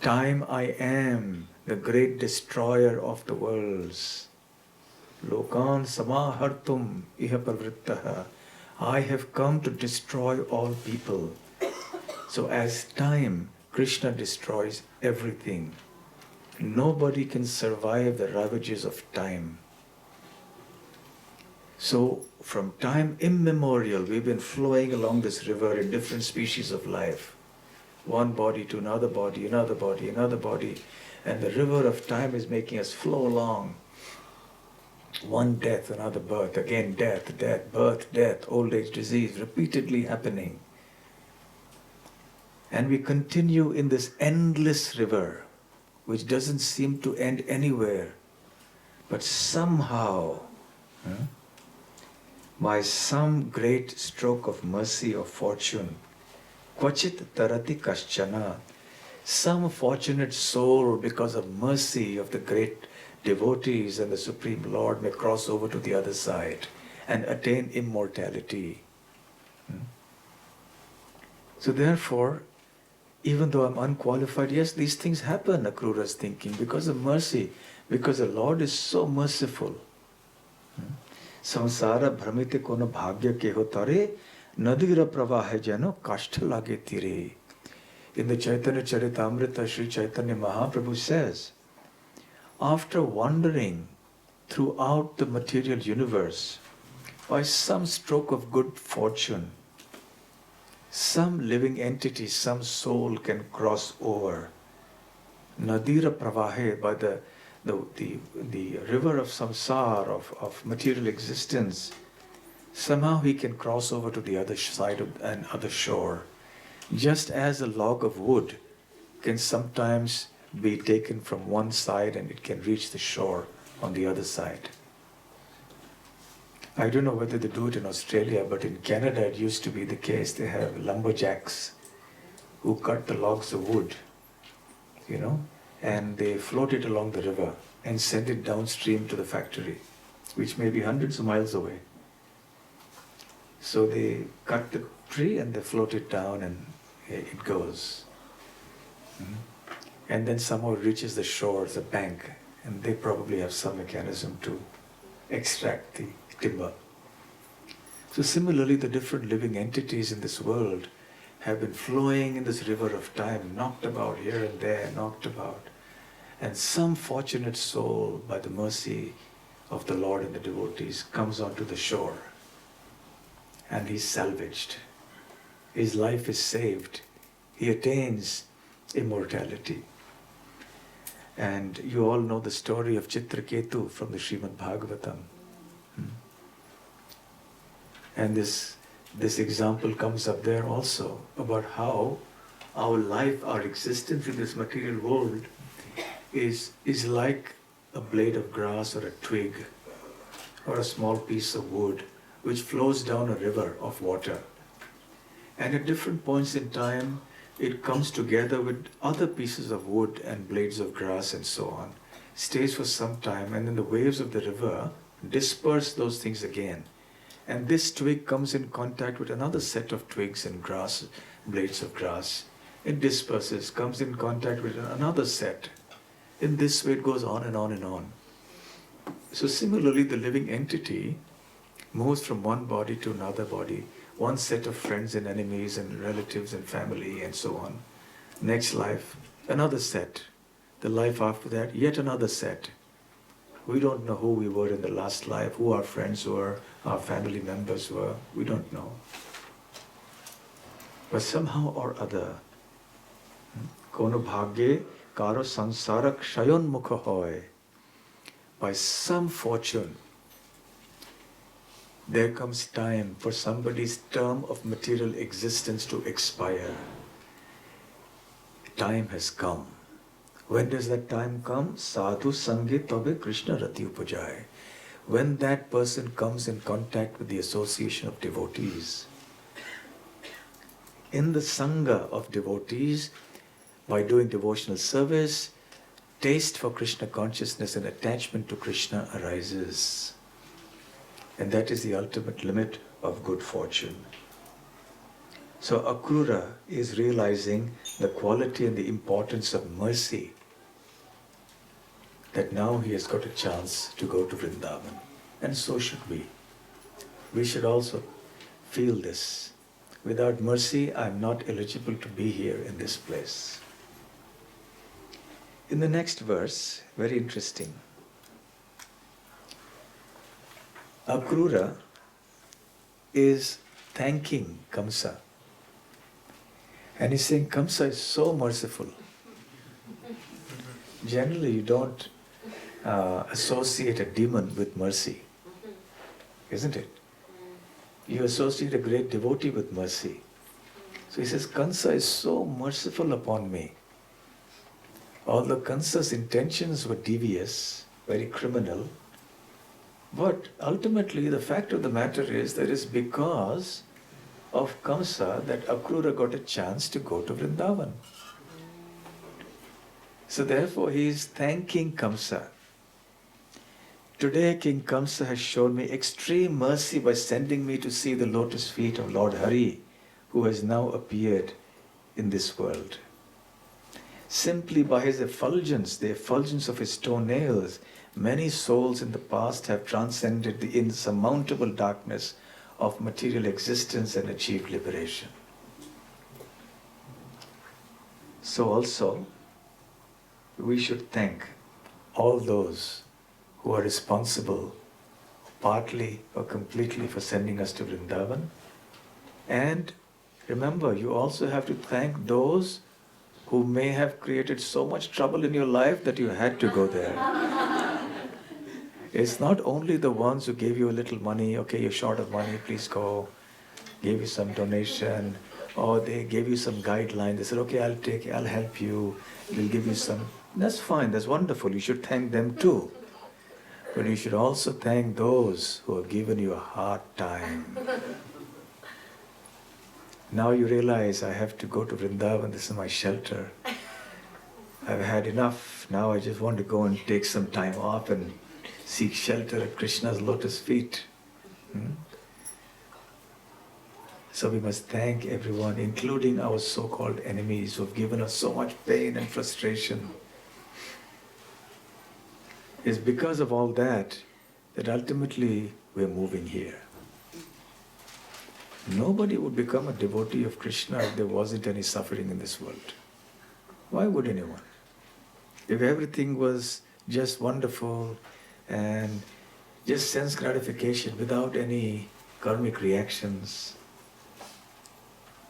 Time I am, the great destroyer of the worlds. Lokan samahartum iha pravrittaha. I have come to destroy all people. So as time, Krishna destroys everything. Nobody can survive the ravages of time. So from time immemorial, we've been flowing along this river in different species of life. One body to another body, another body, another body. And the river of time is making us flow along. One death, another birth, again death, birth, death, old age, disease, repeatedly happening. And we continue in this endless river, which doesn't seem to end anywhere. But somehow, by some great stroke of mercy or fortune, Kvachit tarati kaschana, some fortunate soul, because of mercy of the great devotees and the Supreme Lord, may cross over to the other side and attain immortality. So therefore, even though I'm unqualified, yes, these things happen, Akrura is thinking, because of mercy, because the Lord is so merciful. Samsara bhramite kono bhagya keho tare, nadira pravahe jano kashta lage tire. In the Chaitanya Charitamrita, Sri Chaitanya Mahaprabhu says, after wandering throughout the material universe, by some stroke of good fortune, some living entity, some soul can cross over. Nadira pravahe, by the river of samsara, of material existence, somehow he can cross over to the other side of an other shore. Just as a log of wood can sometimes be taken from one side and it can reach the shore on the other side. I don't know whether they do it in Australia, but in Canada it used to be the case. They have lumberjacks who cut the logs of wood, and they float it along the river and send it downstream to the factory, which may be hundreds of miles away. So they cut the tree and they float it down and it goes. And then somehow it reaches the shore, the bank, and they probably have some mechanism to extract the timber. So similarly, the different living entities in this world have been flowing in this river of time, knocked about here and there, knocked about. And some fortunate soul, by the mercy of the Lord and the devotees, comes onto the shore. and he's salvaged. His life is saved. He attains immortality. And you all know the story of Chitraketu from the Śrīmad Bhāgavatam. And this example comes up there also about how our life, our existence in this material world is like a blade of grass or a twig or a small piece of wood which flows down a river of water. And at different points in time, it comes together with other pieces of wood and blades of grass and so on, stays for some time, and then the waves of the river disperse those things again. And this twig comes in contact with another set of twigs and grass, blades of grass. It disperses, comes in contact with another set. In this way it goes on and on and on. So similarly, the living entity moves from one body to another body, one set of friends and enemies and relatives and family and so on. Next life, another set. The life after that, yet another set. We don't know who we were in the last life, who our friends were, our family members were. We don't know. But somehow or other, kono bhagye karo sansarak shayon mukha hoy. By some fortune, there comes time for somebody's term of material existence to expire. Time has come. When does that time come? Sadhu sange tobe Krishna rati upajay. When that person comes in contact with the association of devotees. In the sangha of devotees, by doing devotional service, taste for Krishna consciousness and attachment to Krishna arises. And that is the ultimate limit of good fortune. So Akrura is realizing the quality and the importance of mercy, that now he has got a chance to go to Vrindavan. And so should we. We should also feel this. Without mercy, I am not eligible to be here in this place. In the next verse, very interesting. Akrura is thanking Kamsa. And he's saying, Kamsa is so merciful. Generally, you don't associate a demon with mercy, isn't it? You associate a great devotee with mercy. So he says, Kamsa is so merciful upon me. Although Kamsa's intentions were devious, very criminal, but ultimately the fact of the matter is that it's because of Kamsa that Akrura got a chance to go to Vrindavan. So therefore he is thanking Kamsa. Today King Kamsa has shown me extreme mercy by sending me to see the lotus feet of Lord Hari, who has now appeared in this world. Simply by his effulgence, the effulgence of his toenails, many souls in the past have transcended the insurmountable darkness of material existence and achieved liberation. So also, we should thank all those who are responsible, partly or completely, for sending us to Vrindavan. And remember, you also have to thank those who may have created so much trouble in your life that you had to go there. It's not only the ones who gave you a little money, okay, you're short of money, please go, gave you some donation, or they gave you some guideline, they said, okay, I'll help you, we'll give you some. That's fine, that's wonderful, you should thank them too. But you should also thank those who have given you a hard time. Now you realize I have to go to Vrindavan, this is my shelter. I've had enough, now I just want to go and take some time off and seek shelter at Krishna's lotus feet. So we must thank everyone, including our so-called enemies who have given us so much pain and frustration. It's because of all that that ultimately we're moving here. Nobody would become a devotee of Krishna if there wasn't any suffering in this world. Why would anyone? If everything was just wonderful and just sense gratification without any karmic reactions,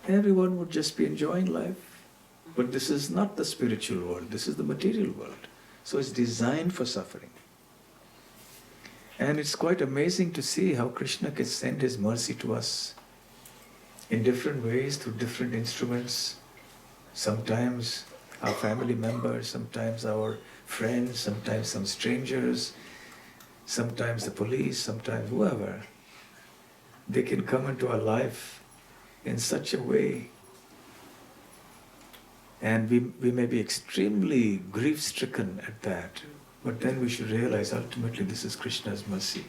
everyone would just be enjoying life. But this is not the spiritual world, this is the material world. So it's designed for suffering. And it's quite amazing to see how Krishna can send his mercy to us in different ways, through different instruments. Sometimes our family members, sometimes our friends, sometimes some strangers, sometimes the police, sometimes whoever. They can come into our life in such a way. And we may be extremely grief-stricken at that. But then we should realize ultimately this is Krishna's mercy.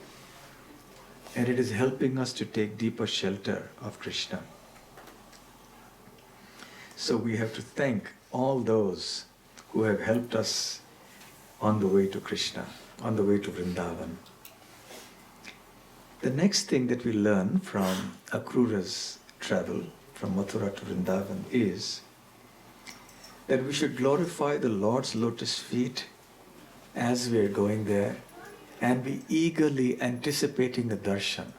And it is helping us to take deeper shelter of Krishna. So we have to thank all those who have helped us on the way to Krishna, on the way to Vrindavan. The next thing that we learn from Akrura's travel from Mathura to Vrindavan is that we should glorify the Lord's lotus feet as we are going there and be eagerly anticipating the darshan.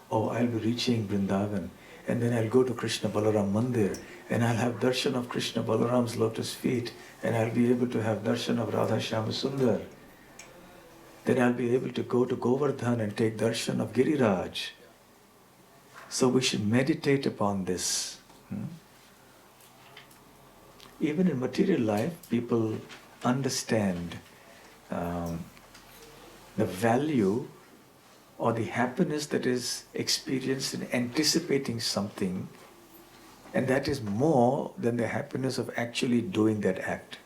Oh, I'll be reaching Vrindavan and then I'll go to Krishna Balaram Mandir and I'll have darshan of Krishna Balaram's lotus feet and I'll be able to have darshan of Radha Shyama Sundar. Then I'll be able to go to Govardhan and take darshan of Giriraj. So we should meditate upon this. Even in material life, people understand the value or the happiness that is experienced in anticipating something, and that is more than the happiness of actually doing that act.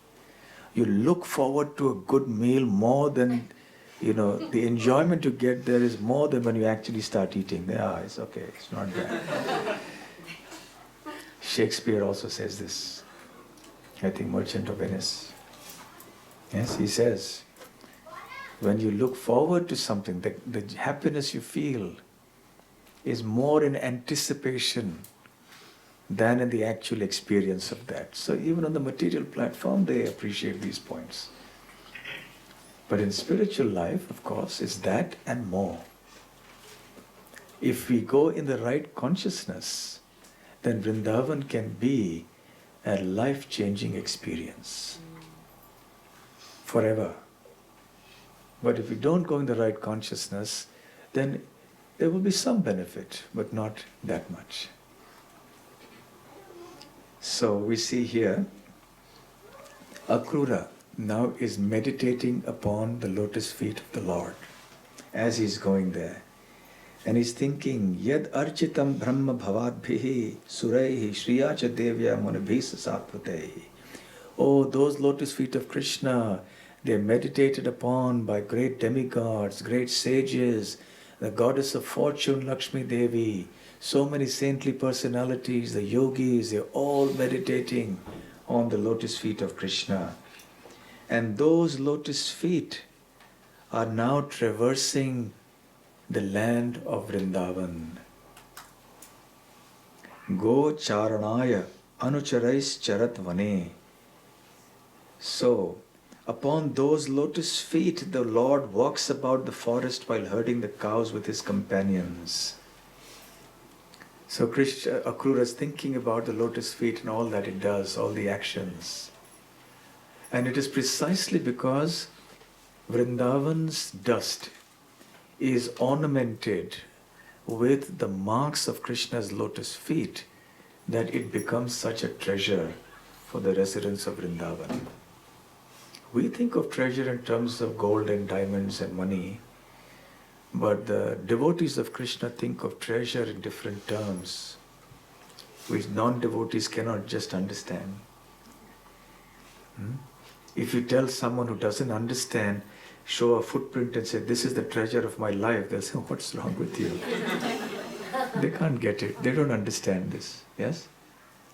You look forward to a good meal more than, the enjoyment you get there is more than when you actually start eating. It's okay, it's not bad. Shakespeare also says this. I think Merchant of Venice. Yes, he says, when you look forward to something, the happiness you feel is more in anticipation than in the actual experience of that. So even on the material platform, they appreciate these points. But in spiritual life, of course, it's that and more. If we go in the right consciousness, then Vrindavan can be a life-changing experience. Forever. But if we don't go in the right consciousness, then there will be some benefit, but not that much. So we see here, Akrura now is meditating upon the lotus feet of the Lord as he's going there. And he's thinking, Yad architam brahma bhavadbhihi suraihi shriyacha devya munibhisa satvatehi. Oh, those lotus feet of Krishna, they are meditated upon by great demigods, great sages, the goddess of fortune, Lakshmi Devi, so many saintly personalities, the yogis, they're all meditating on the lotus feet of Krishna. And those lotus feet are now traversing the land of Vrindavan. Go charanaya anucharais charat vane. So, upon those lotus feet, the Lord walks about the forest while herding the cows with his companions. So Akrura is thinking about the lotus feet and all that it does, all the actions. And it is precisely because Vrindavan's dust is ornamented with the marks of Krishna's lotus feet that it becomes such a treasure for the residents of Vrindavan. We think of treasure in terms of gold and diamonds and money, but the devotees of Krishna think of treasure in different terms, which non-devotees cannot just understand. If you tell someone who doesn't understand, show a footprint and say, this is the treasure of my life, they'll say, what's wrong with you? They can't get it. They don't understand this. Yes?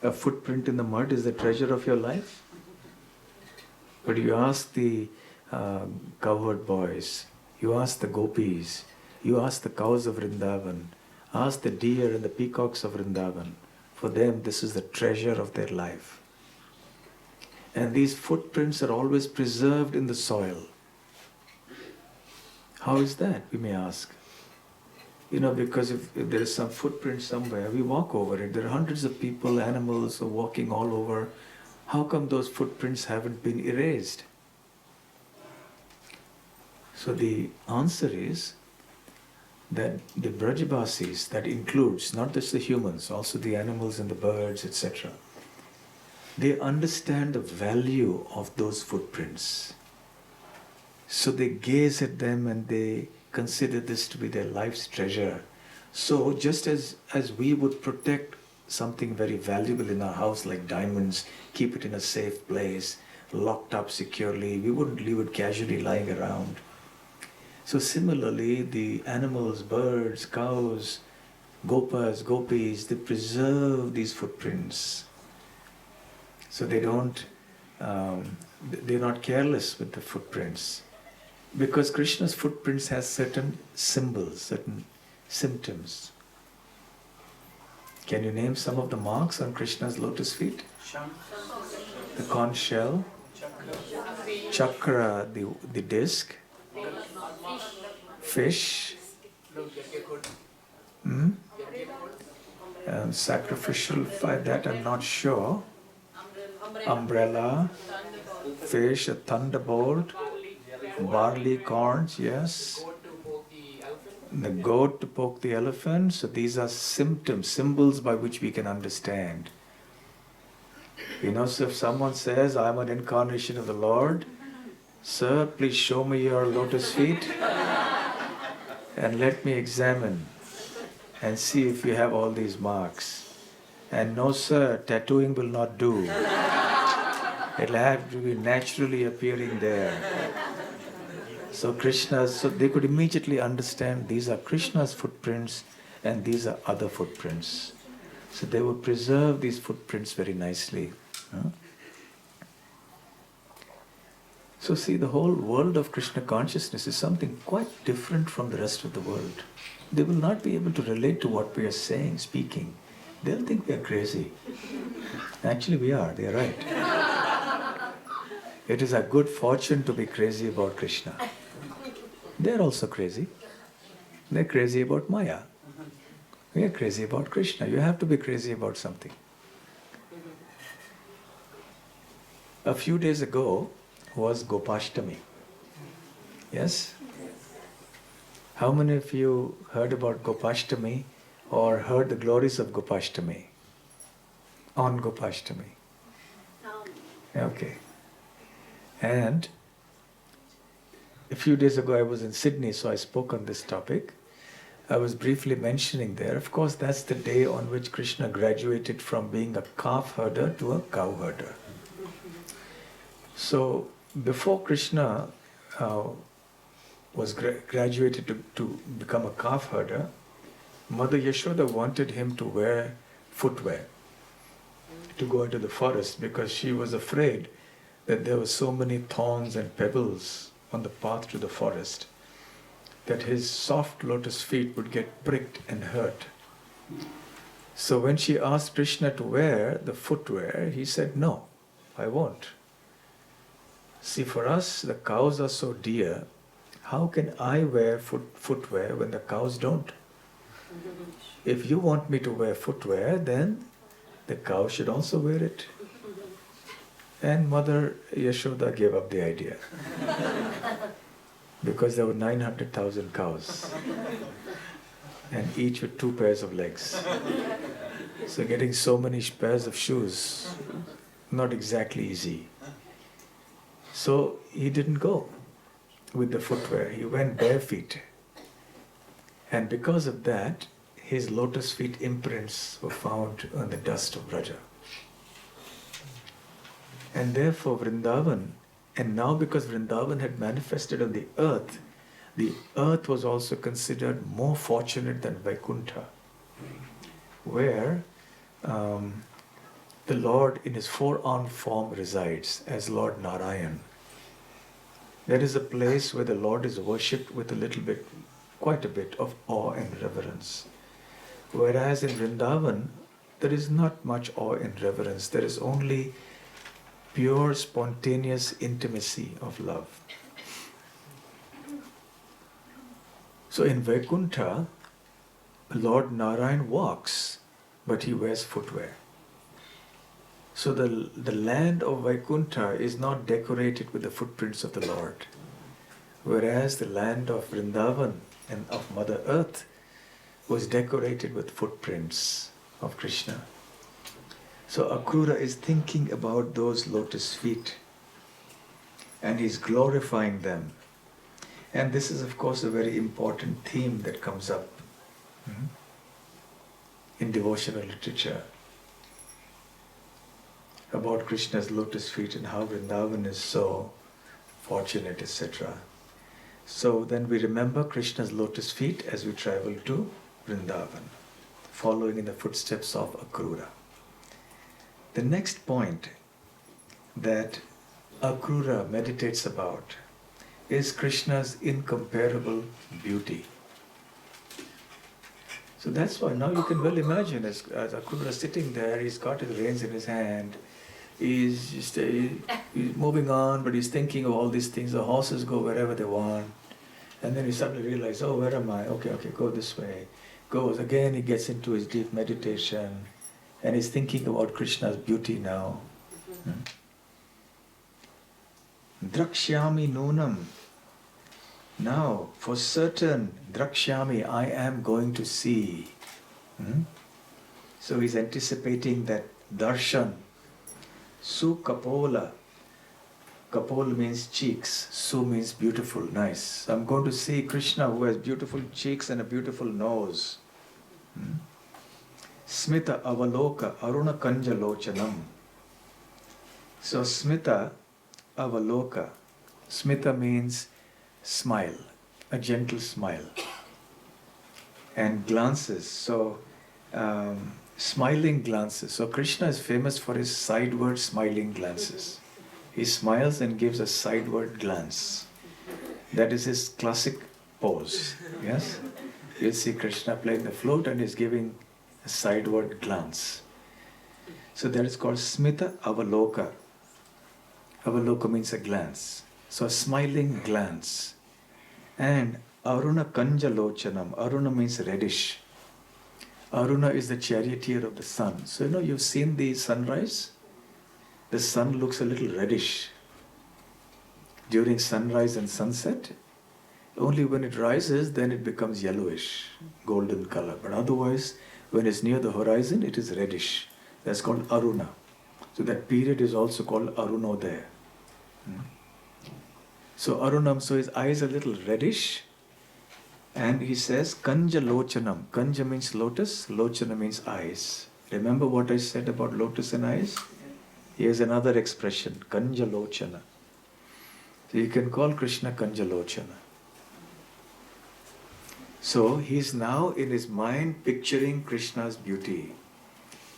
A footprint in the mud is the treasure of your life? But you ask the cowherd boys, you ask the gopis, you ask the cows of Vrindavan, ask the deer and the peacocks of Vrindavan. For them, this is the treasure of their life. And these footprints are always preserved in the soil. How is that, we may ask? Because if there is some footprint somewhere, we walk over it. There are hundreds of people, animals are walking all over. How come those footprints haven't been erased? So the answer is that the Brajavasis, that includes not just the humans, also the animals and the birds, etc., they understand the value of those footprints. So they gaze at them and they consider this to be their life's treasure. So just as we would protect something very valuable in our house like diamonds, keep it in a safe place, locked up securely, we wouldn't leave it casually lying around. So similarly, the animals, birds, cows, gopas, gopis, they preserve these footprints. So they don't, they're not careless with the footprints. Because Krishna's footprints has certain symbols, certain symptoms. Can you name some of the marks on Krishna's lotus feet? The conch shell, chakra, the disc, fish, sacrificial fire, that I'm not sure. Umbrella, fish, a thunderbolt, barley corns, yes. The goat to poke the elephant. So these are symptoms, symbols by which we can understand. So if someone says, I'm an incarnation of the Lord, sir, please show me your lotus feet and let me examine and see if you have all these marks. And no, sir, tattooing will not do. It'll have to be naturally appearing there. So they could immediately understand these are Krishna's footprints and these are other footprints. So they would preserve these footprints very nicely. So see, the whole world of Krishna consciousness is something quite different from the rest of the world. They will not be able to relate to what we are saying, speaking. They'll think we are crazy. Actually we are, they are right. It is our good fortune to be crazy about Krishna. They're also crazy. They're crazy about Maya. We are crazy about Krishna. You have to be crazy about something. A few days ago was Gopashtami. Yes? How many of you heard about Gopashtami or heard the glories of Gopashtami? On Gopashtami? Okay. And a few days ago I was in Sydney, so I spoke on this topic. I was briefly mentioning there, of course that's the day on which Krishna graduated from being a calf herder to a cow herder. So before Krishna was graduated to become a calf herder, Mother Yashoda wanted him to wear footwear to go into the forest because she was afraid that there were so many thorns and pebbles on the path to the forest that his soft lotus feet would get pricked and hurt. So when she asked Krishna to wear the footwear, he said, no, I won't. See, for us, the cows are so dear. How can I wear footwear when the cows don't? If you want me to wear footwear, then the cow should also wear it. And Mother Yashoda gave up the idea. Because there were 900,000 cows. And each with 2 pairs of legs. So getting so many pairs of shoes, not exactly easy. So he didn't go with the footwear. He went bare feet. And because of that, his lotus feet imprints were found on the dust of Braja. And therefore Vrindavan, and now because Vrindavan had manifested on the earth was also considered more fortunate than Vaikuntha, where the Lord in his 4-armed form resides as Lord Narayan. That is a place where the Lord is worshipped with quite a bit of awe and reverence. Whereas in Vrindavan, there is not much awe and reverence. There is only pure, spontaneous intimacy of love. So in Vaikuntha, Lord Narayan walks, but he wears footwear. So the land of Vaikuntha is not decorated with the footprints of the Lord, whereas the land of Vrindavan and of Mother Earth was decorated with footprints of Krishna. So Akrura is thinking about those lotus feet and he's glorifying them. And this is of course a very important theme that comes up in devotional literature about Krishna's lotus feet and how Vrindavan is so fortunate, etc. So then we remember Krishna's lotus feet as we travel to Vrindavan, following in the footsteps of Akrura. The next point that Akrura meditates about is Krishna's incomparable beauty. So that's why now you can well imagine as Akrura sitting there, he's got his reins in his hand, he's moving on, but he's thinking of all these things. The horses go wherever they want. And then he suddenly realizes, oh, where am I? Okay, go this way. Goes again, he gets into his deep meditation and he's thinking about Krishna's beauty now. Drakshyami nunam. Now, for certain, Drakshyami, I am going to see. So he's anticipating that darshan. Su kapola. Kapol means cheeks. Su means beautiful, nice. I'm going to see Krishna who has beautiful cheeks and a beautiful nose. Smita avaloka aruna kanja lochanam. So smita avaloka. Smita means smile, a gentle smile. And glances, so smiling glances. So Krishna is famous for his sideward smiling glances. He smiles and gives a sideward glance. That is his classic pose. Yes? You'll see Krishna playing the flute and he's giving a sideward glance. So that is called Smita Avaloka. Avaloka means a glance. So a smiling glance. And Aruna Kanja Lochanam. Aruna means reddish. Aruna is the charioteer of the sun. So you've seen the sunrise? The sun looks a little reddish during sunrise and sunset. Only when it rises, then it becomes yellowish, golden color. But otherwise, when it's near the horizon, it is reddish. That's called Aruna. So that period is also called Arunodaya. So Arunam, so his eyes are a little reddish. And he says, Kanja Lochanam. Kanja means lotus, Lochana means eyes. Remember what I said about lotus and eyes? Here's another expression, Kanja Lochana. So you can call Krishna Kanja Lochana. So he's now in his mind picturing Krishna's beauty.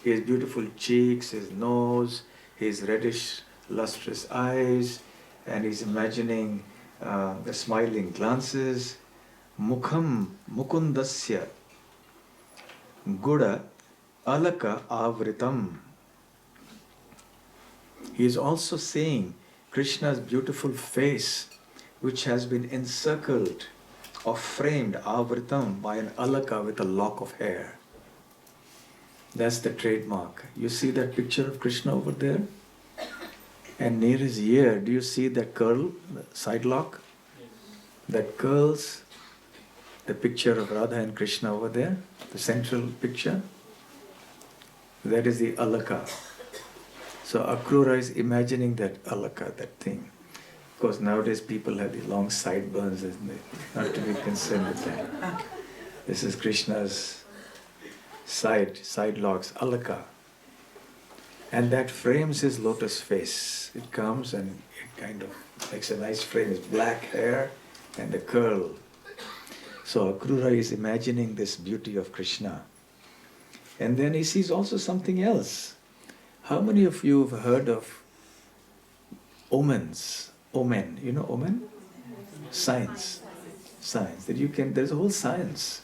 His beautiful cheeks, his nose, his reddish, lustrous eyes, and he's imagining the smiling glances. Mukham mukundasya guda alaka avritam. He is also seeing Krishna's beautiful face, which has been encircled or framed, avritam, by an alaka with a lock of hair. That's the trademark. You see that picture of Krishna over there? And near his ear, do you see that curl, the side lock? That curls the picture of Radha and Krishna over there, the central picture. That is the alaka. So Akrura is imagining that alaka, that thing. Of course, nowadays people have the long sideburns, isn't it? Not to be concerned with that. This is Krishna's side locks, alaka. And that frames his lotus face. It comes and it kind of makes a nice frame. His black hair and the curl. So Akrura is imagining this beauty of Krishna. And then he sees also something else. How many of you have heard of omens? Omen, you know omen? Science. Science. That you can, there's a whole science.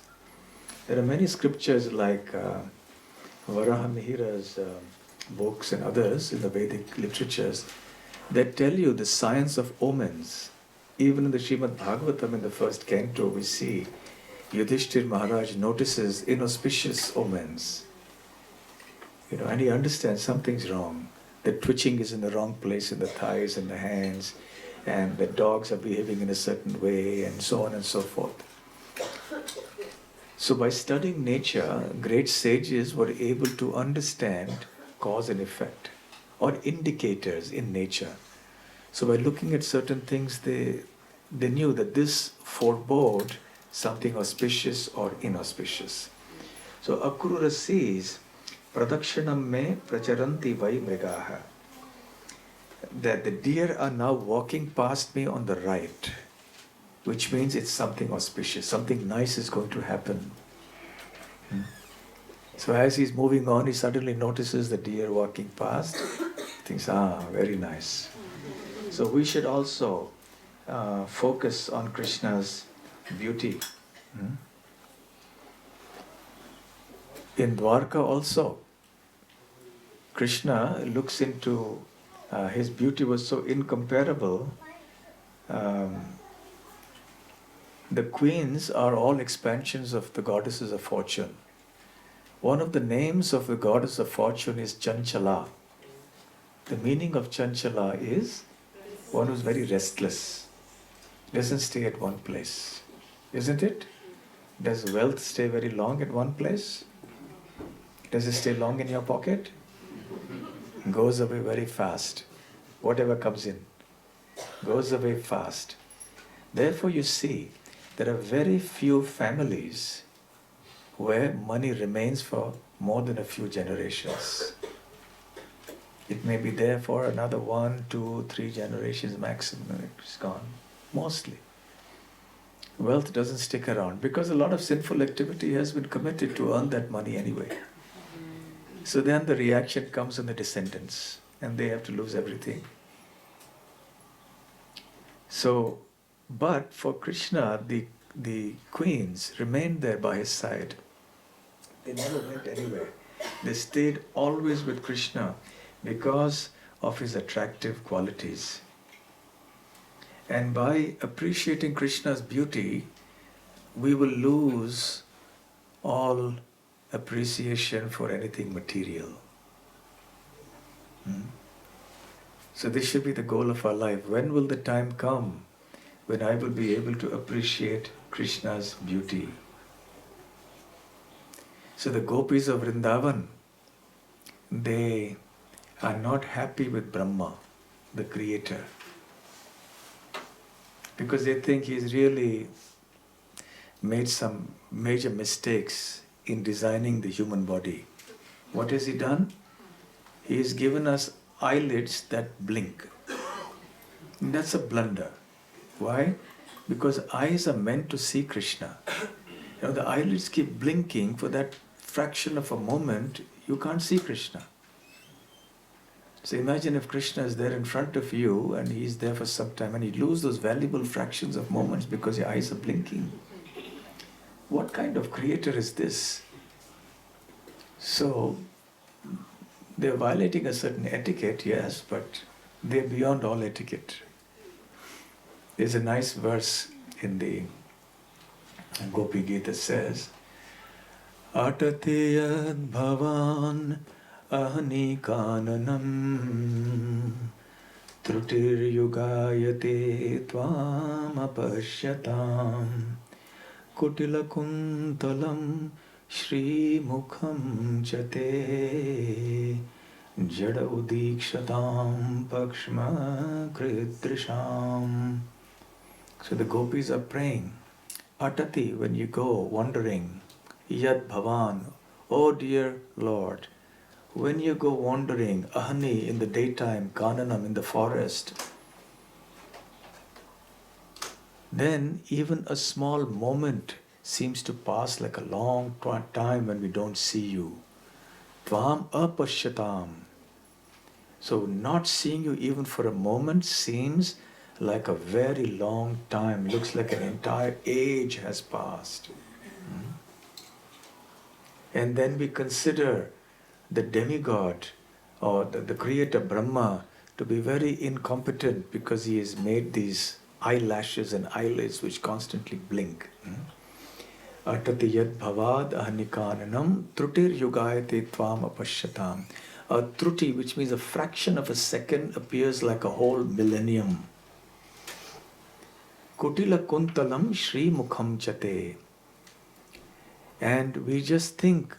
There are many scriptures like Varaha Mihira's books and others in the Vedic literatures that tell you the science of omens. Even in the Śrīmad Bhāgavatam in the first canto we see Yudhishthir Maharaj notices inauspicious omens. And he understands something's wrong. The twitching is in the wrong place in the thighs and the hands, and the dogs are behaving in a certain way, and so on and so forth. So by studying nature, great sages were able to understand cause and effect, or indicators in nature. So by looking at certain things, they knew that this forebode something auspicious or inauspicious. So Akrura says, Pradakshanam me pracharanti vai mrigaha, that the deer are now walking past me on the right, which means it's something auspicious, something nice is going to happen. So as he's moving on, he suddenly notices the deer walking past, thinks, very nice. So we should also focus on Krishna's beauty. In Dwarka also, Krishna looks into, his beauty was so incomparable. The queens are all expansions of the goddesses of fortune. One of the names of the goddess of fortune is Chanchala. The meaning of Chanchala is one who's very restless, doesn't stay at one place. Isn't it? Does wealth stay very long at one place? Does it stay long in your pocket? Goes away very fast. Whatever comes in goes away fast. Therefore you see, there are very few families where money remains for more than a few generations. It may be there for another 1, 2, 3 generations maximum. It's gone, mostly. Wealth doesn't stick around because a lot of sinful activity has been committed to earn that money anyway. So then the reaction comes on the descendants and they have to lose everything. So, but for Krishna, the queens remained there by his side. They never went anywhere. They stayed always with Krishna because of his attractive qualities. And by appreciating Krishna's beauty, we will lose all appreciation for anything material. So this should be the goal of our life. When will the time come when I will be able to appreciate Krishna's beauty? So the gopis of Vrindavan, they are not happy with Brahma, the creator, because they think he's really made some major mistakes in designing the human body. What has he done? He has given us eyelids that blink. And that's a blunder. Why? Because eyes are meant to see Krishna. The eyelids keep blinking for that fraction of a moment, you can't see Krishna. So imagine if Krishna is there in front of you and he's there for some time and you lose those valuable fractions of moments because your eyes are blinking. What kind of creator is this? So they're violating a certain etiquette, yes, but they're beyond all etiquette. There's a nice verse in the Gopi Gita says, Atati yad bhavan ahani kananam trutir yugayate tvam apashyatam kutilakuntalam Śrīmukham chate jada udikshatam pakshma kridrisham. So the gopis are praying, Atati, when you go wandering, Yad Bhavan, oh dear Lord, when you go wandering, Ahani in the daytime, Kananam in the forest, then even a small moment seems to pass like a long time when we don't see you. Tvam apashyatam. So not seeing you even for a moment seems like a very long time. Looks like an entire age has passed. And then we consider the demigod or the creator Brahma to be very incompetent because he has made these eyelashes and eyelids which constantly blink. Atati yad bhavad ahanikananam trutir yugayate tvam apashyatam. A truti, which means a fraction of a second, appears like a whole millennium. Kutila kuntalam Shri Mukham Chate. And we just think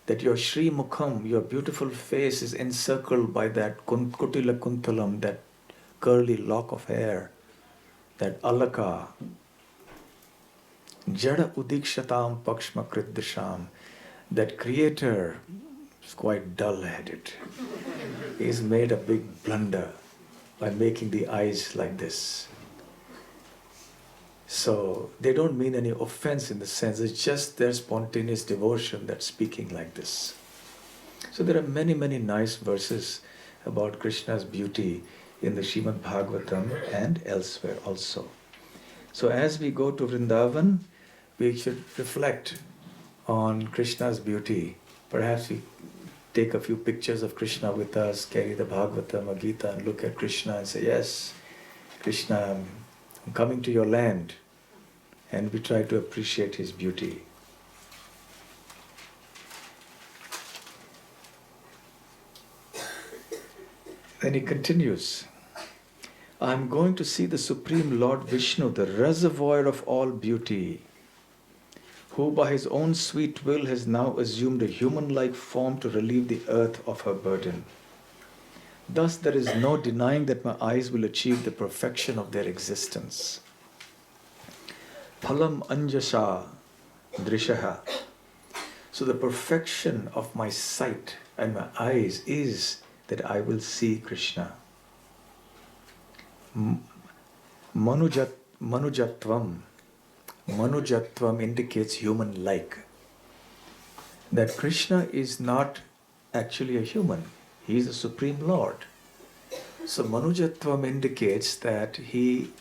that your Shri Mukham, your beautiful face, is encircled by that Kutila kuntalam, that curly lock of hair, that alaka. Jada udikshatam pakshma kriddisham. That creator is quite dull-headed. He's made a big blunder by making the eyes like this. So they don't mean any offense in the sense, it's just their spontaneous devotion that's speaking like this. So there are many, many nice verses about Krishna's beauty in the Śrīmad Bhāgavatam and elsewhere also. So as we go to Vrindavan, we should reflect on Krishna's beauty. Perhaps we take a few pictures of Krishna with us, carry the Bhagavatam or Gita and look at Krishna and say, yes, Krishna, I'm coming to your land. And we try to appreciate his beauty. Then he continues, I'm going to see the Supreme Lord Vishnu, the reservoir of all beauty, who by his own sweet will has now assumed a human-like form to relieve the earth of her burden. Thus there is no denying that my eyes will achieve the perfection of their existence. Phalam anjasa drishaha. So the perfection of my sight and my eyes is that I will see Krishna. Manujatvam. Manujatvam indicates human-like. That Krishna is not actually a human. He is the Supreme Lord. So Manujatvam indicates that in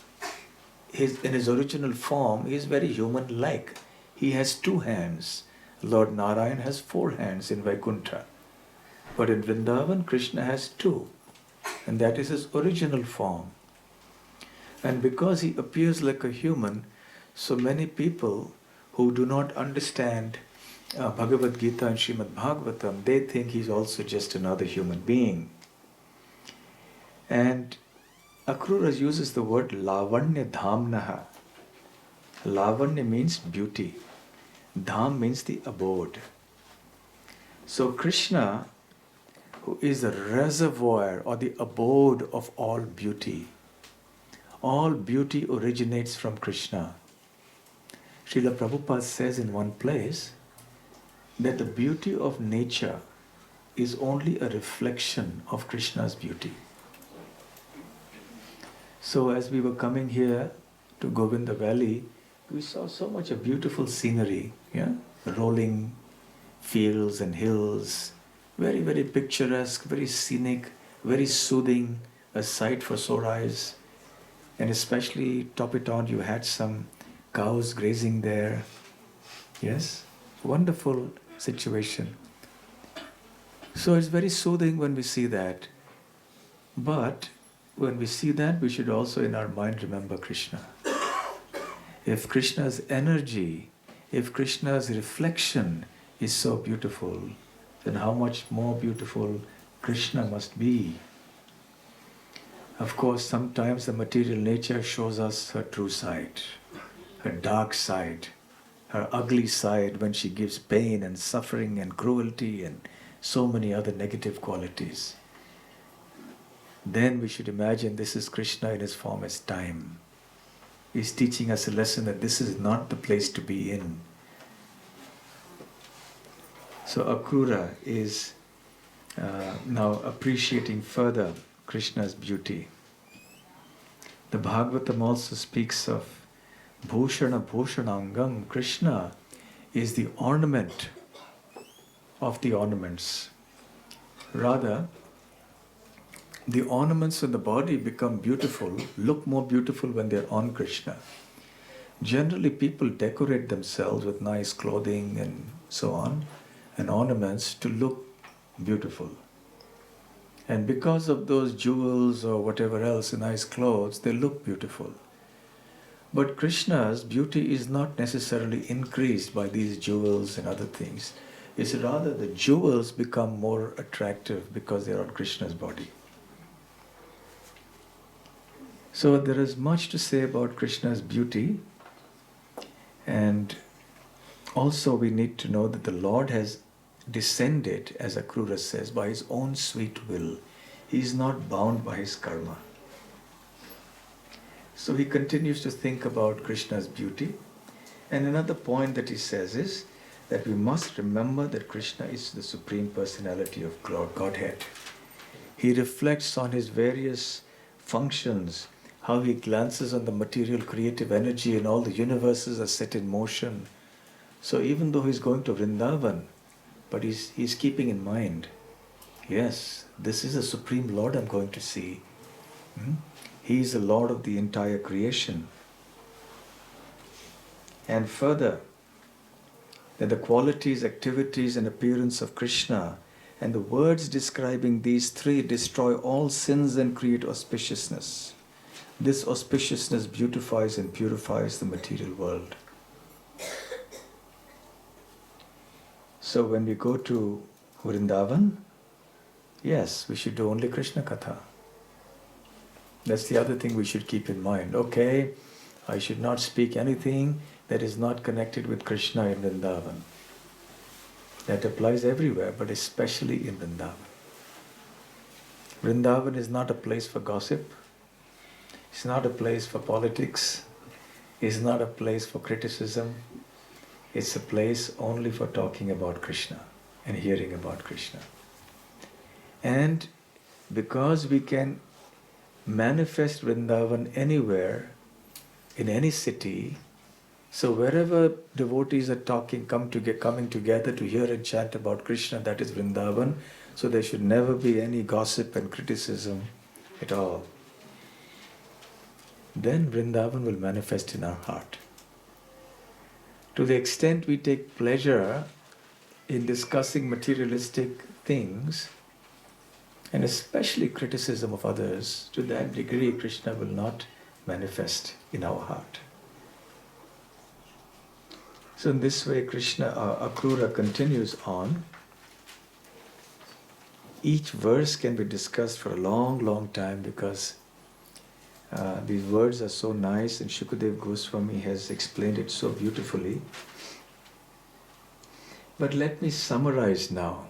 his original form, he is very human-like. He has 2 hands. Lord Narayan has 4 hands in Vaikuntha. But in Vrindavan, Krishna has 2. And that is his original form. And because he appears like a human, so many people who do not understand Bhagavad Gita and Śrīmad Bhāgavatam, they think he's also just another human being. And Akrura uses the word Lavanya Dhamnaha. Lavanya means beauty. Dham means the abode. So Krishna, who is the reservoir or the abode of all beauty originates from Krishna. Srila Prabhupada says in one place that the beauty of nature is only a reflection of Krishna's beauty. So as we were coming here to Govinda Valley, we saw so much of beautiful scenery, rolling fields and hills, very, very picturesque, very scenic, very soothing, a sight for sore eyes. And especially top it on, you had some cows grazing there. Yes, wonderful situation. So it's very soothing when we see that. But when we see that, we should also in our mind remember Krishna. If Krishna's energy, if Krishna's reflection is so beautiful, then how much more beautiful Krishna must be. Of course, sometimes the material nature shows us her true side, her dark side, her ugly side when she gives pain and suffering and cruelty and so many other negative qualities. Then we should imagine this is Krishna in his form as time. He's teaching us a lesson that this is not the place to be in. So Akrura is now appreciating further Krishna's beauty. The Bhagavatam also speaks of Bhushana Bhushanangam. Krishna is the ornament of the ornaments. Rather, the ornaments on the body become beautiful, look more beautiful when they're on Krishna. Generally, people decorate themselves with nice clothing and so on, and ornaments to look beautiful. And because of those jewels or whatever else, nice clothes, they look beautiful. But Krishna's beauty is not necessarily increased by these jewels and other things. It's rather the jewels become more attractive because they are on Krishna's body. So there is much to say about Krishna's beauty, and also we need to know that the Lord has descended, as Akrura says, by his own sweet will. He is not bound by his karma. So he continues to think about Krishna's beauty. And another point that he says is that we must remember that Krishna is the Supreme Personality of Godhead. He reflects on his various functions, how he glances on the material creative energy and all the universes are set in motion. So even though he's going to Vrindavan, but he's keeping in mind, yes, this is the Supreme Lord I'm going to see. He is the Lord of the entire creation. And further, that the qualities, activities and appearance of Krishna and the words describing these three destroy all sins and create auspiciousness. This auspiciousness beautifies and purifies the material world. So when we go to Vrindavan, yes, we should do only Krishna Katha. That's the other thing we should keep in mind. Okay, I should not speak anything that is not connected with Krishna in Vrindavan. That applies everywhere, but especially in Vrindavan. Vrindavan is not a place for gossip. It's not a place for politics. It's not a place for criticism. It's a place only for talking about Krishna and hearing about Krishna. And because we can manifest Vrindavan anywhere, in any city, so wherever devotees are coming together to hear and chant about Krishna, that is Vrindavan. So there should never be any gossip and criticism at all. Then Vrindavan will manifest in our heart. To the extent we take pleasure in discussing materialistic things, and especially criticism of others, to that degree Krishna will not manifest in our heart. So in this way Akrura continues on. Each verse can be discussed for a long, long time because these words are so nice and Shukadev Goswami has explained it so beautifully. But let me summarize now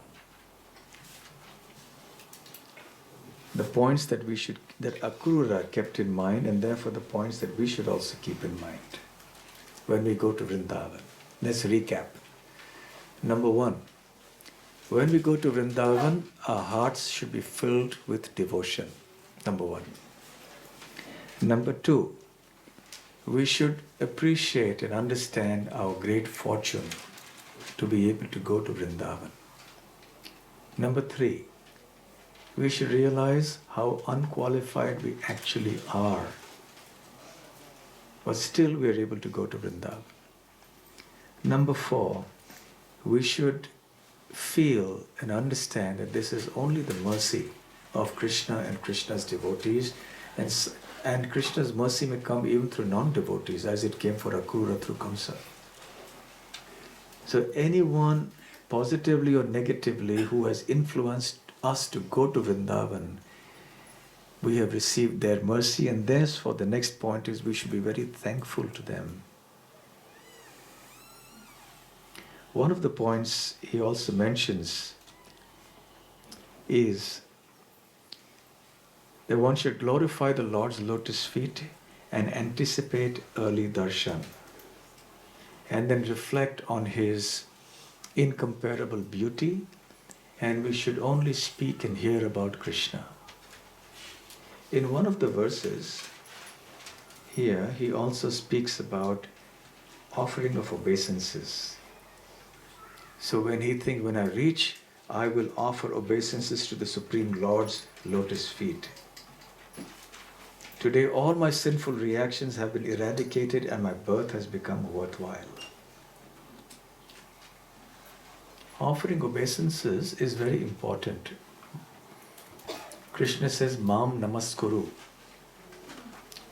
the points that Akrura kept in mind, and therefore the points that we should also keep in mind when we go to Vrindavan. Let's recap. Number one, when we go to Vrindavan, our hearts should be filled with devotion. Number one. Number two, we should appreciate and understand our great fortune to be able to go to Vrindavan. Number three, we should realize how unqualified we actually are, but still we are able to go to Vrindavan. Number four, we should feel and understand that this is only the mercy of Krishna and Krishna's devotees, and Krishna's mercy may come even through non-devotees, as it came for Akrura through Kamsa. So anyone positively or negatively who has influenced us to go to Vrindavan, we have received their mercy, and therefore the next point is we should be very thankful to them. One of the points he also mentions is that one should glorify the Lord's lotus feet and anticipate early darshan, and then reflect on his incomparable beauty, and we should only speak and hear about Krishna. In one of the verses here, he also speaks about offering of obeisances. So when I reach, I will offer obeisances to the Supreme Lord's lotus feet. Today all my sinful reactions have been eradicated and my birth has become worthwhile. Offering obeisances is very important. Krishna says, Mam Namaskuru.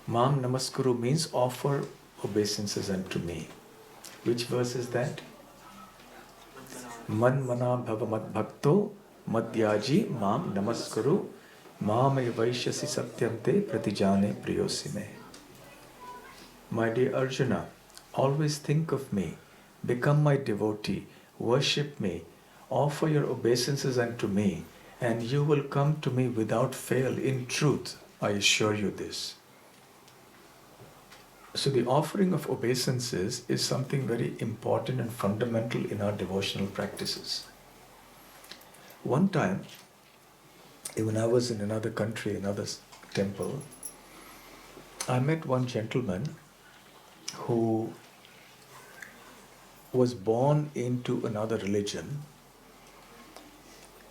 Mam Namaskuru means offer obeisances unto me. Which verse is that? Man mana bhava mad bhakto madhyaji mam namaskuru mamay vaishyasi satyante pratijane priyosime. My dear Arjuna, always think of me, become my devotee, worship me, offer your obeisances unto me, and you will come to me without fail. In truth, I assure you this. So the offering of obeisances is something very important and fundamental in our devotional practices. One time, when I was in another country, another temple, I met one gentleman who was born into another religion,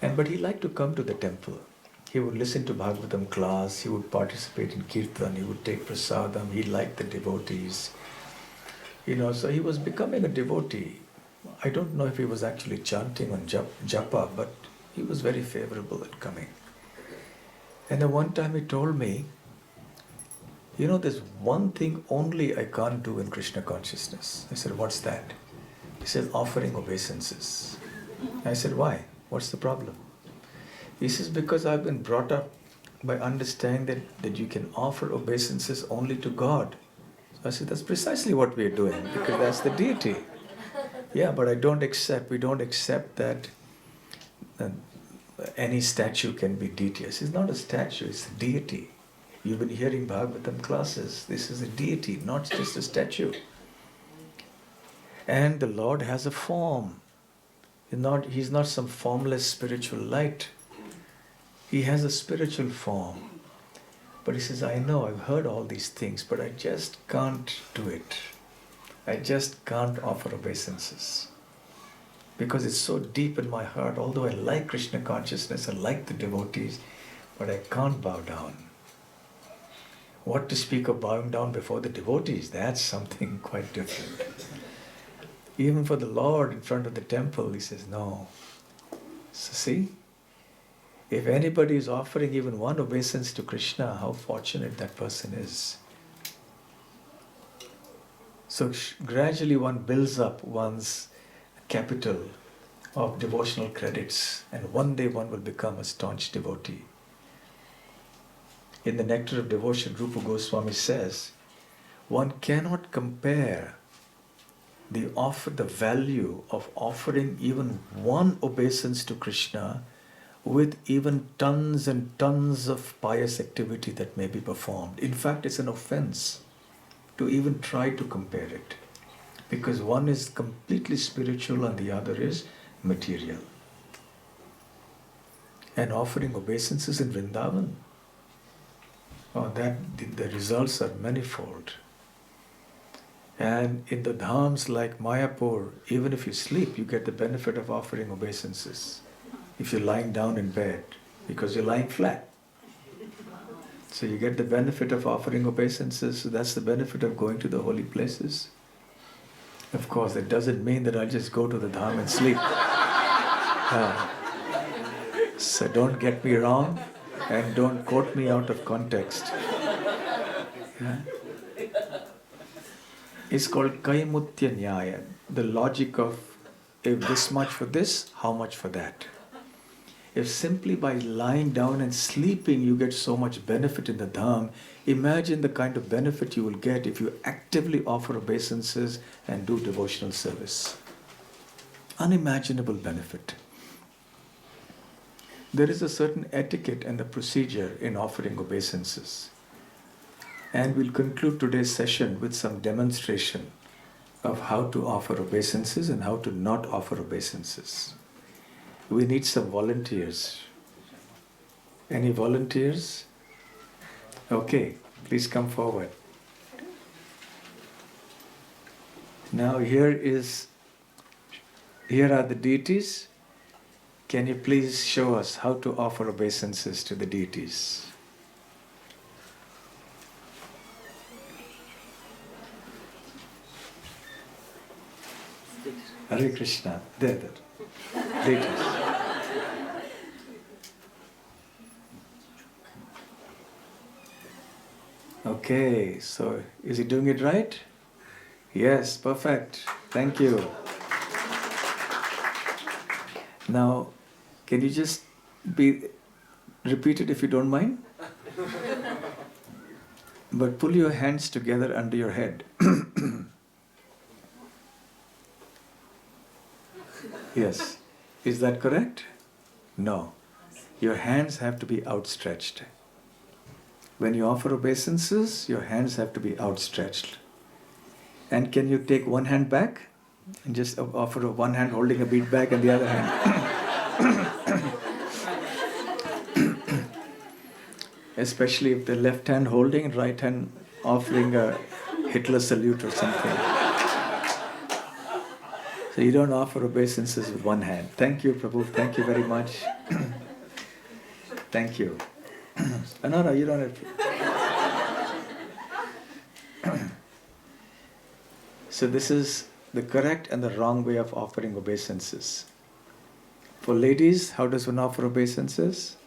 but he liked to come to the temple. He would listen to Bhagavatam class, he would participate in kirtan, he would take prasadam, he liked the devotees. So he was becoming a devotee. I don't know if he was actually chanting on japa, but he was very favorable at coming. And then one time he told me, there's one thing only I can't do in Krishna consciousness. I said, what's that? He said, offering obeisances. I said, why? What's the problem? He says, because I've been brought up by understanding that you can offer obeisances only to God. So I said, that's precisely what we're doing, because that's the deity. Yeah, but we don't accept that any statue can be deity. It's not a statue, it's a deity. You've been hearing Bhagavatam classes. This is a deity, not just a statue. And the Lord has a form. He's not some formless spiritual light. He has a spiritual form. But he says, I know, I've heard all these things, but I just can't do it. I just can't offer obeisances. Because it's so deep in my heart, although I like Krishna consciousness, I like the devotees, but I can't bow down. What to speak of bowing down before the devotees? That's something quite different. Even for the Lord in front of the temple, he says, no. So see, if anybody is offering even one obeisance to Krishna, how fortunate that person is. So gradually one builds up one's capital of devotional credits, and one day one will become a staunch devotee. In the Nectar of Devotion, Rupa Goswami says, one cannot compare the value of offering even one obeisance to Krishna with even tons and tons of pious activity that may be performed. In fact, it's an offense to even try to compare it, because one is completely spiritual and the other is material. And offering obeisances in Vrindavan, the results are manifold. And in the dhams like Mayapur, even if you sleep, you get the benefit of offering obeisances. If you're lying down in bed, because you're lying flat. So you get the benefit of offering obeisances. So that's the benefit of going to the holy places. Of course, that doesn't mean that I'll just go to the dham and sleep. So don't get me wrong, and don't quote me out of context. It's called Kaimutya Nyaya, the logic of if this much for this, how much for that. If simply by lying down and sleeping you get so much benefit in the dham, imagine the kind of benefit you will get if you actively offer obeisances and do devotional service. Unimaginable benefit. There is a certain etiquette and a procedure in offering obeisances. And we'll conclude today's session with some demonstration of how to offer obeisances and how to not offer obeisances. We need some volunteers. Any volunteers? Okay, please come forward. Now here are the deities. Can you please show us how to offer obeisances to the deities? Hare Krishna. There. Deities. Okay, so is he doing it right? Yes, perfect. Thank you. Now, can you just repeat it if you don't mind? But pull your hands together under your head. Yes. Is that correct? No. Your hands have to be outstretched. When you offer obeisances, your hands have to be outstretched. And can you take one hand back? And just offer one hand holding a bead bag and the other hand. Especially if the left hand holding and right hand offering a Hitler salute or something. So you don't offer obeisances with one hand. Thank you, Prabhu. Thank you very much. Thank you. No, you don't have to. So this is the correct and the wrong way of offering obeisances. For ladies, how does one offer obeisances?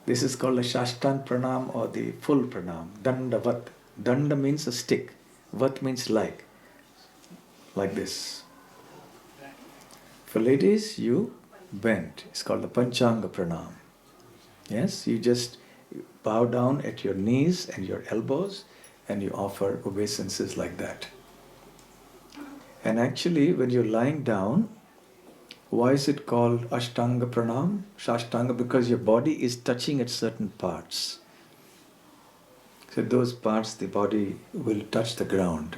This is called a Shashtang Pranam or the full Pranam, Dandavat. Danda means a stick, Vat means like this. For ladies, you bend. It's called the Panchanga Pranam. Yes, you just bow down at your knees and your elbows and you offer obeisances like that. And actually, when you're lying down, why is it called Ashtanga Pranam? Shashtanga, because your body is touching at certain parts. So those parts, the body will touch the ground.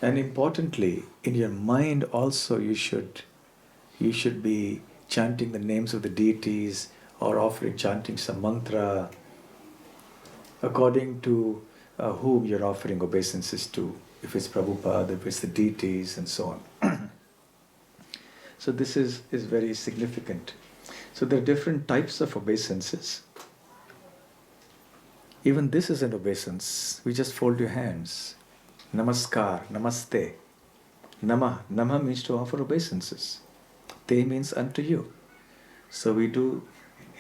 And importantly, in your mind also you should be chanting the names of the deities or chanting some mantra according to whom you're offering obeisances to. If it's Prabhupada, if it's the deities and so on. So this is very significant. So there are different types of obeisances. Even this is an obeisance. We just fold your hands. Namaskar, namaste. Nama means to offer obeisances. Te means unto you. So we do,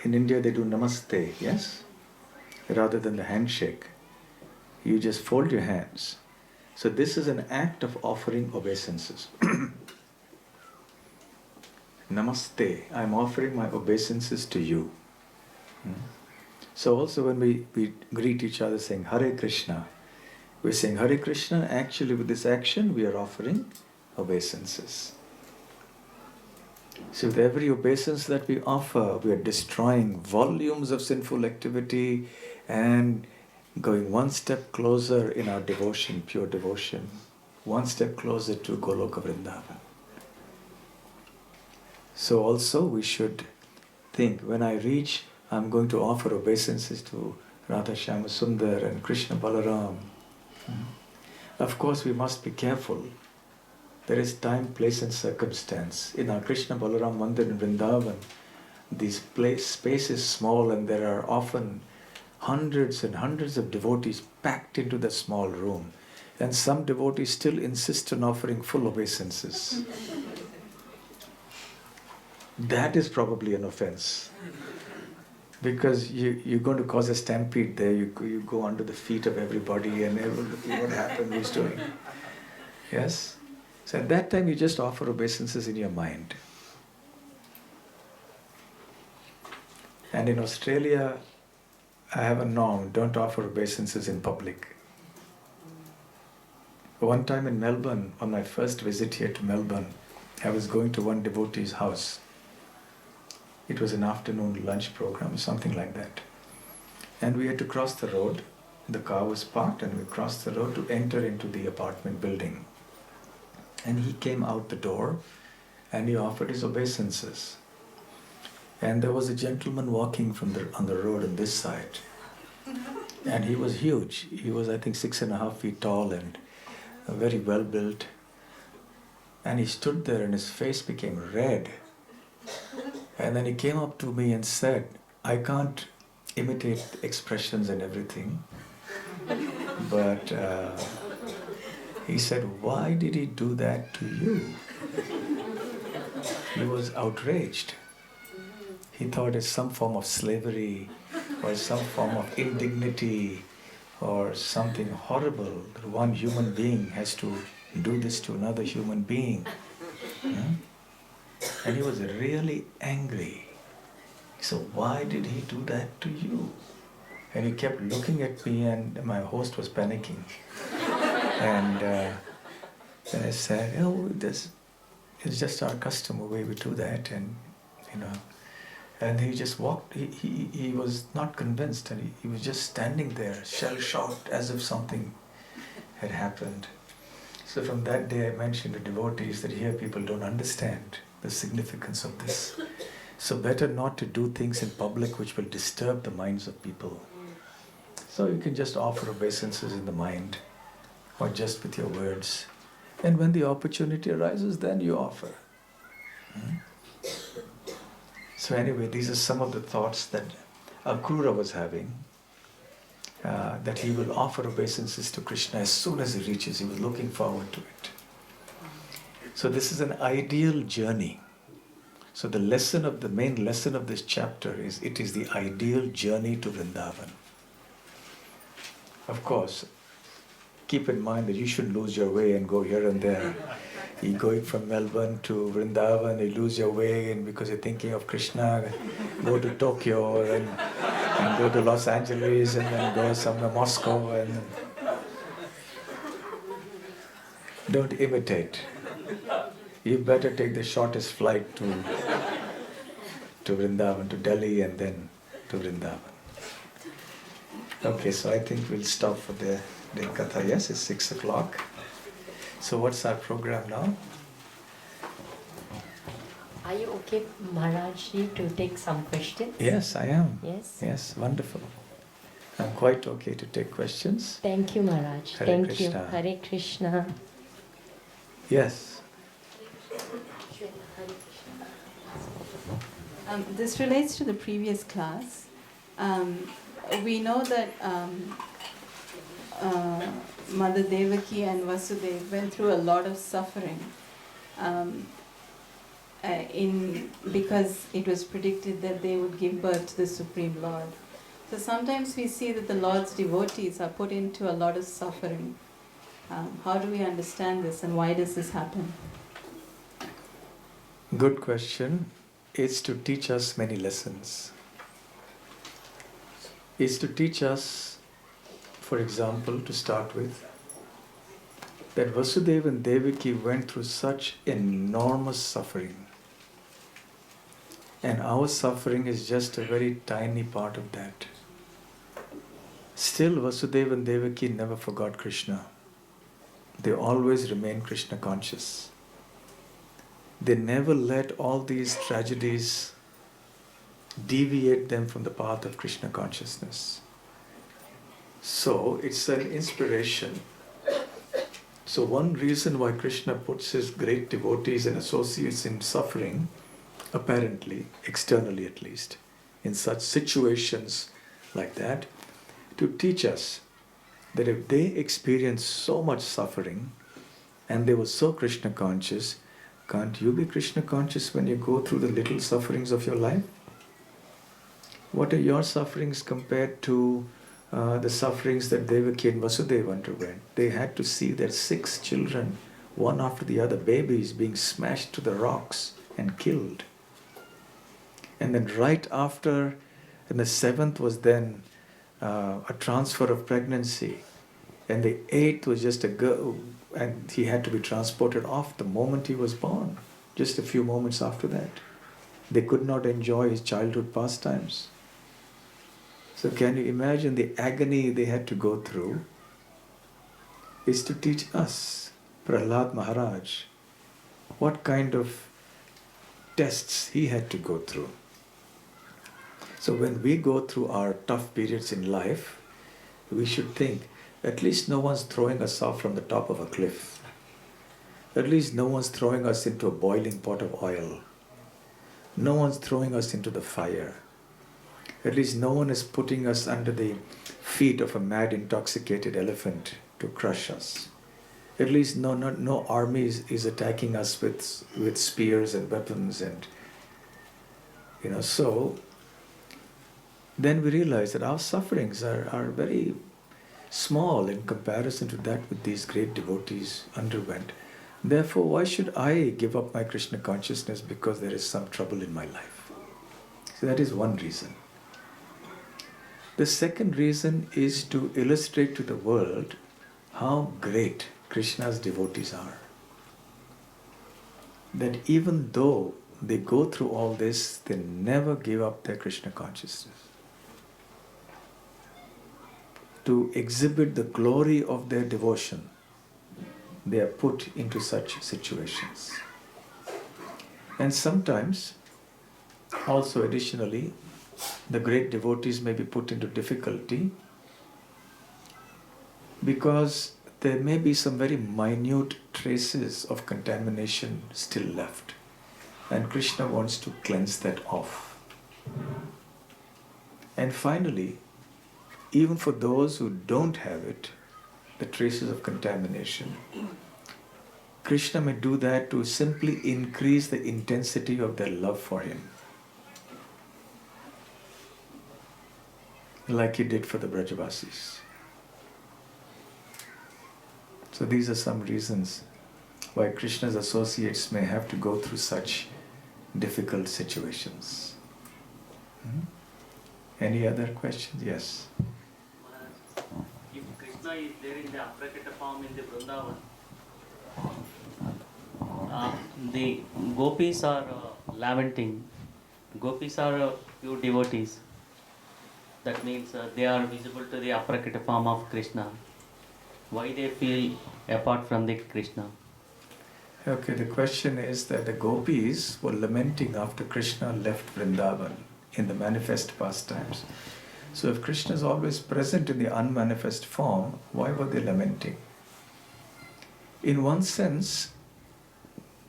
in India they do namaste, yes? Rather than the handshake. You just fold your hands. So this is an act of offering obeisances. Namaste, I'm offering my obeisances to you. So also when we greet each other saying Hare Krishna, we're saying Hare Krishna, actually with this action we are offering obeisances. So with every obeisance that we offer, we are destroying volumes of sinful activity and going one step closer in our devotion, pure devotion, one step closer to Goloka Vrindavan. So also we should think, when I reach, I'm going to offer obeisances to Radha Shyama Sundar and Krishna Balaram. Of course we must be careful. There is time, place and circumstance. In our Krishna Balaram Mandir in Vrindavan, this space is small and there are often hundreds and hundreds of devotees packed into the small room. And some devotees still insist on offering full obeisances. That is probably an offense. Because you're going to cause a stampede there. You go under the feet of everybody and everyone, what happened, who's doing. Yes? So at that time you just offer obeisances in your mind. And in Australia, I have a norm, don't offer obeisances in public. One time in Melbourne, on my first visit here to Melbourne, I was going to one devotee's house. It was an afternoon lunch program, something like that. And we had to cross the road. The car was parked and we crossed the road to enter into the apartment building. And he came out the door and he offered his obeisances. And there was a gentleman walking on the road on this side. And he was huge. He was, I think, 6.5 feet tall and very well built. And he stood there and his face became red. And then he came up to me and said, I can't imitate expressions and everything, but he said, why did he do that to you? He was outraged. He thought it's some form of slavery or some form of indignity or something horrible, that one human being has to do this to another human being. And he was really angry. So why did he do that to you? And he kept looking at me, and my host was panicking. And then I said, oh, it's just our custom, the way we do that. And and he just walked, he was not convinced, and he was just standing there, shell-shocked, as if something had happened. So from that day I mentioned to devotees that here people don't understand the significance of this. So better not to do things in public which will disturb the minds of people. So you can just offer obeisances in the mind, or just with your words. And when the opportunity arises, then you offer. So anyway, these are some of the thoughts that Akrura was having, that he will offer obeisances to Krishna as soon as he reaches. He was looking forward to it. So this is an ideal journey. So the main lesson of this chapter is, it is the ideal journey to Vrindavan. Of course, keep in mind that you shouldn't lose your way and go here and there. You're going from Melbourne to Vrindavan, you lose your way, and because you're thinking of Krishna, go to Tokyo and go to Los Angeles, and then go somewhere, Moscow, and don't imitate. You better take the shortest flight to Vrindavan, to Delhi, and then to Vrindavan. Okay, so I think we'll stop for the Katha. Yes, it's 6 o'clock. So what's our program now? Are you okay, Maharajji, to take some questions? Yes, I am. Yes? Yes, wonderful. I'm quite okay to take questions. Thank you, Maharaj. Hare Thank Krishna. you. Hare Krishna. Yes. This relates to the previous class. We know that Mother Devaki and Vasudeva went through a lot of suffering because it was predicted that they would give birth to the Supreme Lord. So sometimes we see that the Lord's devotees are put into a lot of suffering. How do we understand this, and why does this happen? Good question. It's to teach us many lessons. It's to teach us, for example, to start with, that Vasudeva and Devaki went through such enormous suffering. And our suffering is just a very tiny part of that. Still, Vasudeva and Devaki never forgot Krishna. They always remained Krishna conscious. They never let all these tragedies deviate them from the path of Krishna consciousness. So it's an inspiration. So one reason why Krishna puts his great devotees and associates in suffering, apparently, externally at least, in such situations like that, to teach us that if they experience so much suffering and they were so Krishna conscious, can't you be Krishna conscious when you go through the little sufferings of your life? What are your sufferings compared to the sufferings that Devaki and Vasudeva underwent? They had to see their 6 children, one after the other, babies, being smashed to the rocks and killed. And then right after, and the 7th was then a transfer of pregnancy. And the 8th was just a girl, and he had to be transported off the moment he was born, just a few moments after that. They could not enjoy his childhood pastimes. So can you imagine the agony they had to go through? Is to teach us, Prahlad Maharaj, what kind of tests he had to go through. So when we go through our tough periods in life, we should think, at least no one's throwing us off from the top of a cliff. At least no one's throwing us into a boiling pot of oil. No one's throwing us into the fire. At least no one is putting us under the feet of a mad, intoxicated elephant to crush us. At least no army is attacking us with spears and weapons, and so then we realize that our sufferings are very small in comparison to that which these great devotees underwent. Therefore, why should I give up my Krishna consciousness because there is some trouble in my life? So that is one reason. The second reason is to illustrate to the world how great Krishna's devotees are. That even though they go through all this, they never give up their Krishna consciousness. To exhibit the glory of their devotion, they are put into such situations. And sometimes, also additionally, the great devotees may be put into difficulty because there may be some very minute traces of contamination still left. And Krishna wants to cleanse that off. And finally, even for those who don't have it, the traces of contamination, Krishna may do that to simply increase the intensity of their love for him. Like he did for the Brajavasis. So these are some reasons why Krishna's associates may have to go through such difficult situations. Any other questions? Yes. If Krishna is there in the Aprakita form in the Vrindavan, the gopis are lamenting. Gopis are pure devotees. That means they are visible to the Aprakita form of Krishna. Why they feel apart from the Krishna? Okay, the question is that the gopis were lamenting after Krishna left Vrindavan in the manifest pastimes. So if Krishna is always present in the unmanifest form, why were they lamenting? In one sense,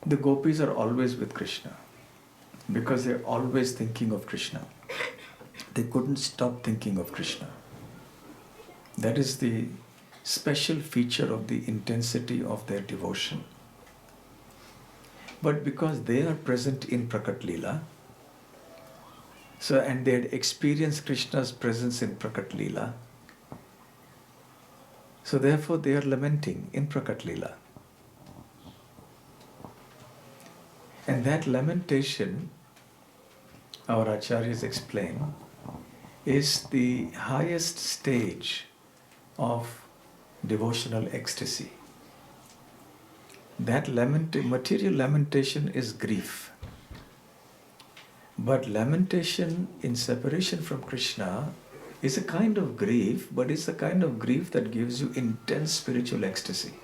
the gopis are always with Krishna because they're always thinking of Krishna. They couldn't stop thinking of Krishna. That is the special feature of the intensity of their devotion. But because they are present in Prakat Leela, and they had experienced Krishna's presence in Prakat Leela, so therefore they are lamenting in Prakat Leela. And that lamentation, our acharyas explain, is the highest stage of devotional ecstasy. That material lamentation is grief. But lamentation in separation from Krishna is a kind of grief, but it's a kind of grief that gives you intense spiritual ecstasy.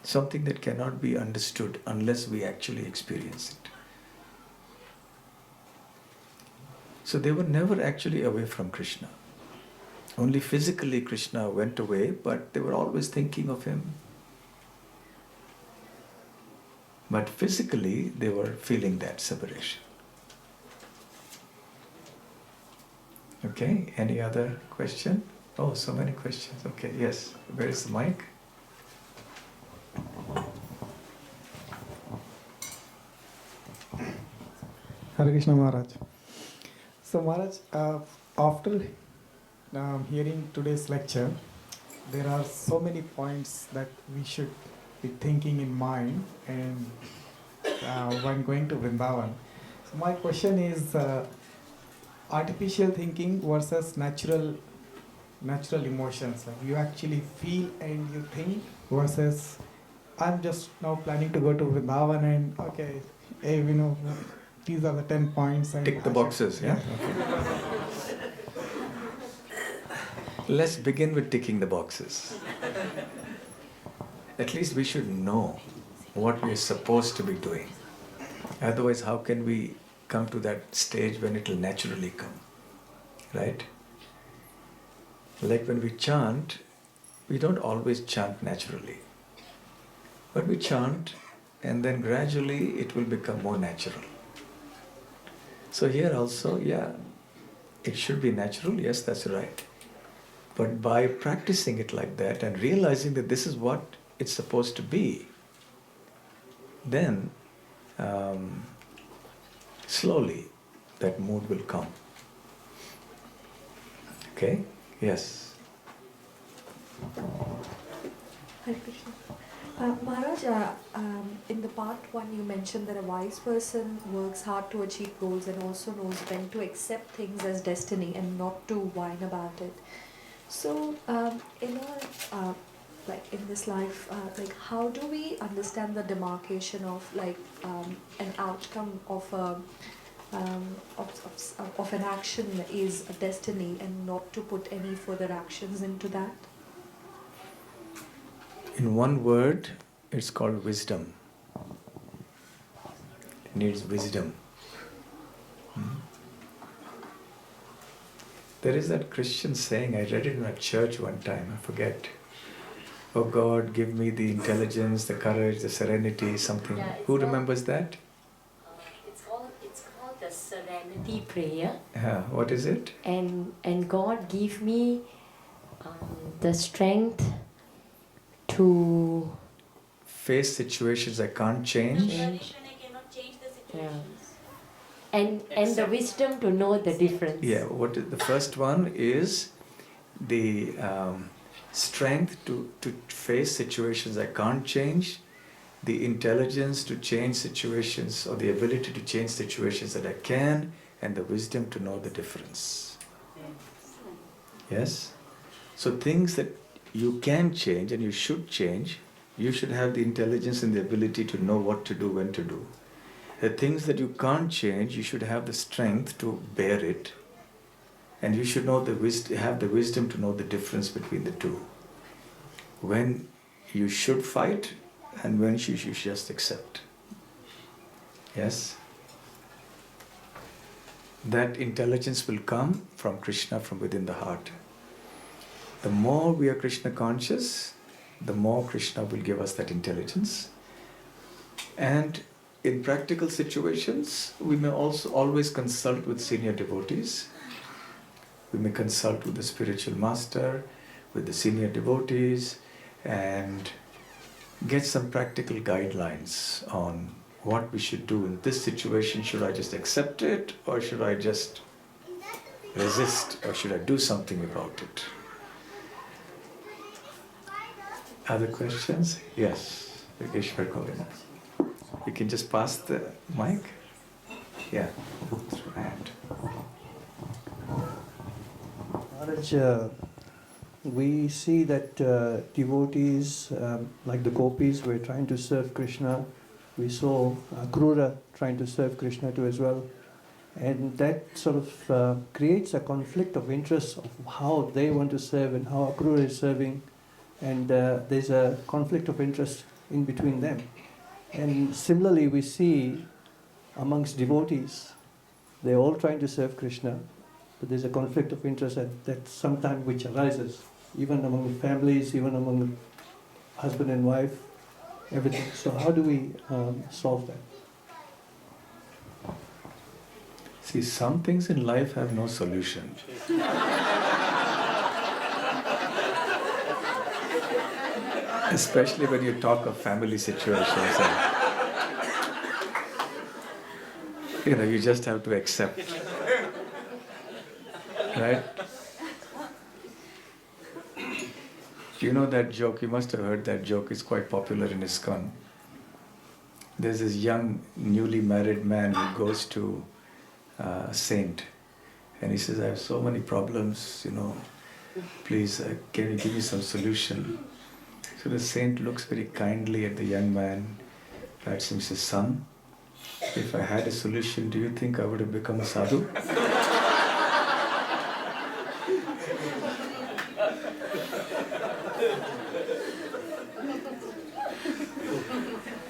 Something that cannot be understood unless we actually experience it. So they were never actually away from Krishna. Only physically Krishna went away, but they were always thinking of him. But physically they were feeling that separation. Okay, any other question? Oh, so many questions. Okay, yes. Where is the mic? Hare Krishna Maharaj. So Maharaj, after hearing today's lecture, there are so many points that we should be thinking in mind and when going to Vrindavan. So my question is artificial thinking versus natural emotions. Like you actually feel and you think versus I'm just now planning to go to Vrindavan and okay, hey, these are the 10 points. And tick the boxes, yeah? Okay. Let's begin with ticking the boxes. At least we should know what we are supposed to be doing. Otherwise, how can we come to that stage when it will naturally come? Right? Like when we chant, we don't always chant naturally. But we chant and then gradually it will become more natural. So here also, yeah, it should be natural, yes, that's right. But by practicing it like that and realizing that this is what it's supposed to be, then slowly that mood will come. Okay? Yes. Hare Krishna. Maharaj, in the part 1 you mentioned that a wise person works hard to achieve goals and also knows when to accept things as destiny and not to whine about it. So, like in this life, like how do we understand the demarcation of an outcome of of an action is a destiny and not to put any further actions into that? In one word, it's called wisdom. It needs wisdom. There is that Christian saying, I read it in a church one time, I forget. Oh God, give me the intelligence, the courage, the serenity, something. Yeah, Who called, remembers that? It's called the serenity prayer. What is it? And God give me the strength to Face situations I can't change. I cannot change the situations. And the wisdom to know the difference. Yeah, the first one is the strength to face situations I can't change, the intelligence to change situations, or the ability to change situations that I can, and the wisdom to know the difference. Yes? So things that you can change and you should change, you should have the intelligence and the ability to know what to do, when to do. The things that you can't change, you should have the strength to bear it, and you should know have the wisdom to know the difference between the two. When you should fight and when you should just accept. Yes? That intelligence will come from Krishna, from within the heart. The more we are Krishna conscious, the more Krishna will give us that intelligence. And in practical situations, we may also always consult with senior devotees. We may consult with the spiritual master, with the senior devotees, and get some practical guidelines on what we should do in this situation. Should I just accept it, or should I just resist, or should I do something about it? Other questions? Yes, Yogeshwar Kovina. You can just pass the mic. Yeah, right. Maharaj, we see that devotees like the gopis were trying to serve Krishna. We saw Akrura trying to serve Krishna too as well. And that sort of creates a conflict of interest of how they want to serve and how Akrura is serving. And there's a conflict of interest in between them. And similarly, we see amongst devotees, they're all trying to serve Krishna, but there's a conflict of interest that sometimes which arises, even among the families, even among the husband and wife, everything. So how do we solve that? See, some things in life have no solution. Especially when you talk of family situations. And, you just have to accept. Right? You know that joke, you must have heard that joke, it's quite popular in ISKCON. There's this young, newly married man who goes to a saint and he says, I have so many problems, please, can you give me some solution? So the saint looks very kindly at the young man, pats him and says, son, if I had a solution, do you think I would have become a sadhu?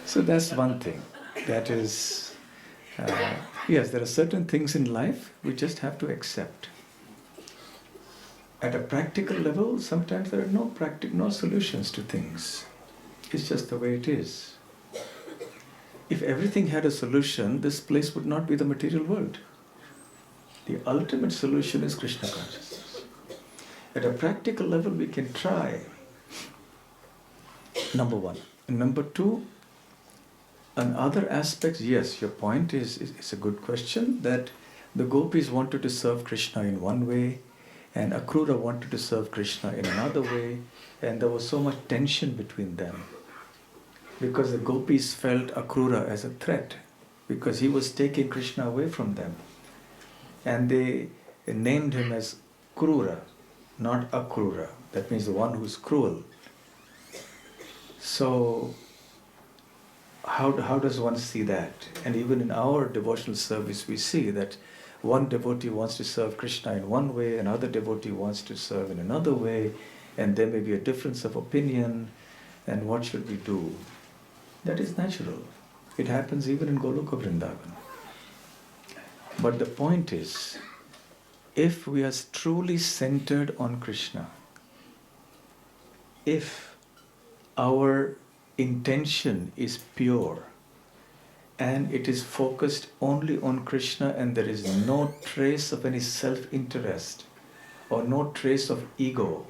So that's one thing. That is, yes, there are certain things in life we just have to accept. At a practical level, sometimes there are no solutions to things. It's just the way it is. If everything had a solution, this place would not be the material world. The ultimate solution is Krishna consciousness. At a practical level, we can try. Number one. And number two, on other aspects, yes, your point is a good question, that the gopis wanted to serve Krishna in one way, and Akrura wanted to serve Krishna in another way, and there was so much tension between them because the gopis felt Akrura as a threat because he was taking Krishna away from them, and they named him as Krura, not Akrura. That means the one who's cruel. So how does one see that? And even in our devotional service we see that one devotee wants to serve Krishna in one way, another devotee wants to serve in another way, and there may be a difference of opinion, and what should we do? That is natural. It happens even in Goloka Vrindavan. But the point is, if we are truly centered on Krishna, if our intention is pure, and it is focused only on Krishna and there is no trace of any self-interest or no trace of ego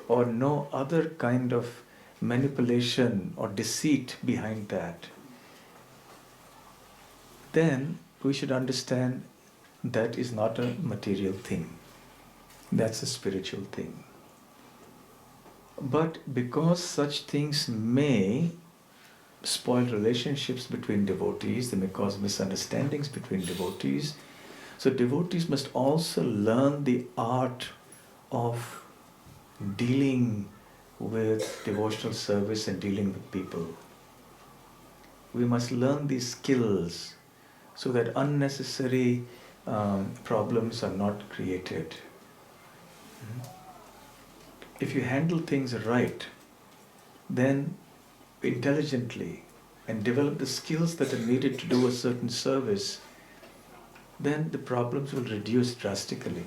or no other kind of manipulation or deceit behind that, then we should understand that is not a material thing. That's a spiritual thing. But because such things may spoil relationships between devotees, they may cause misunderstandings between devotees. So devotees must also learn the art of dealing with devotional service and dealing with people. We must learn these skills so that unnecessary problems are not created. If you handle things right, then intelligently, and develop the skills that are needed to do a certain service, then the problems will reduce drastically.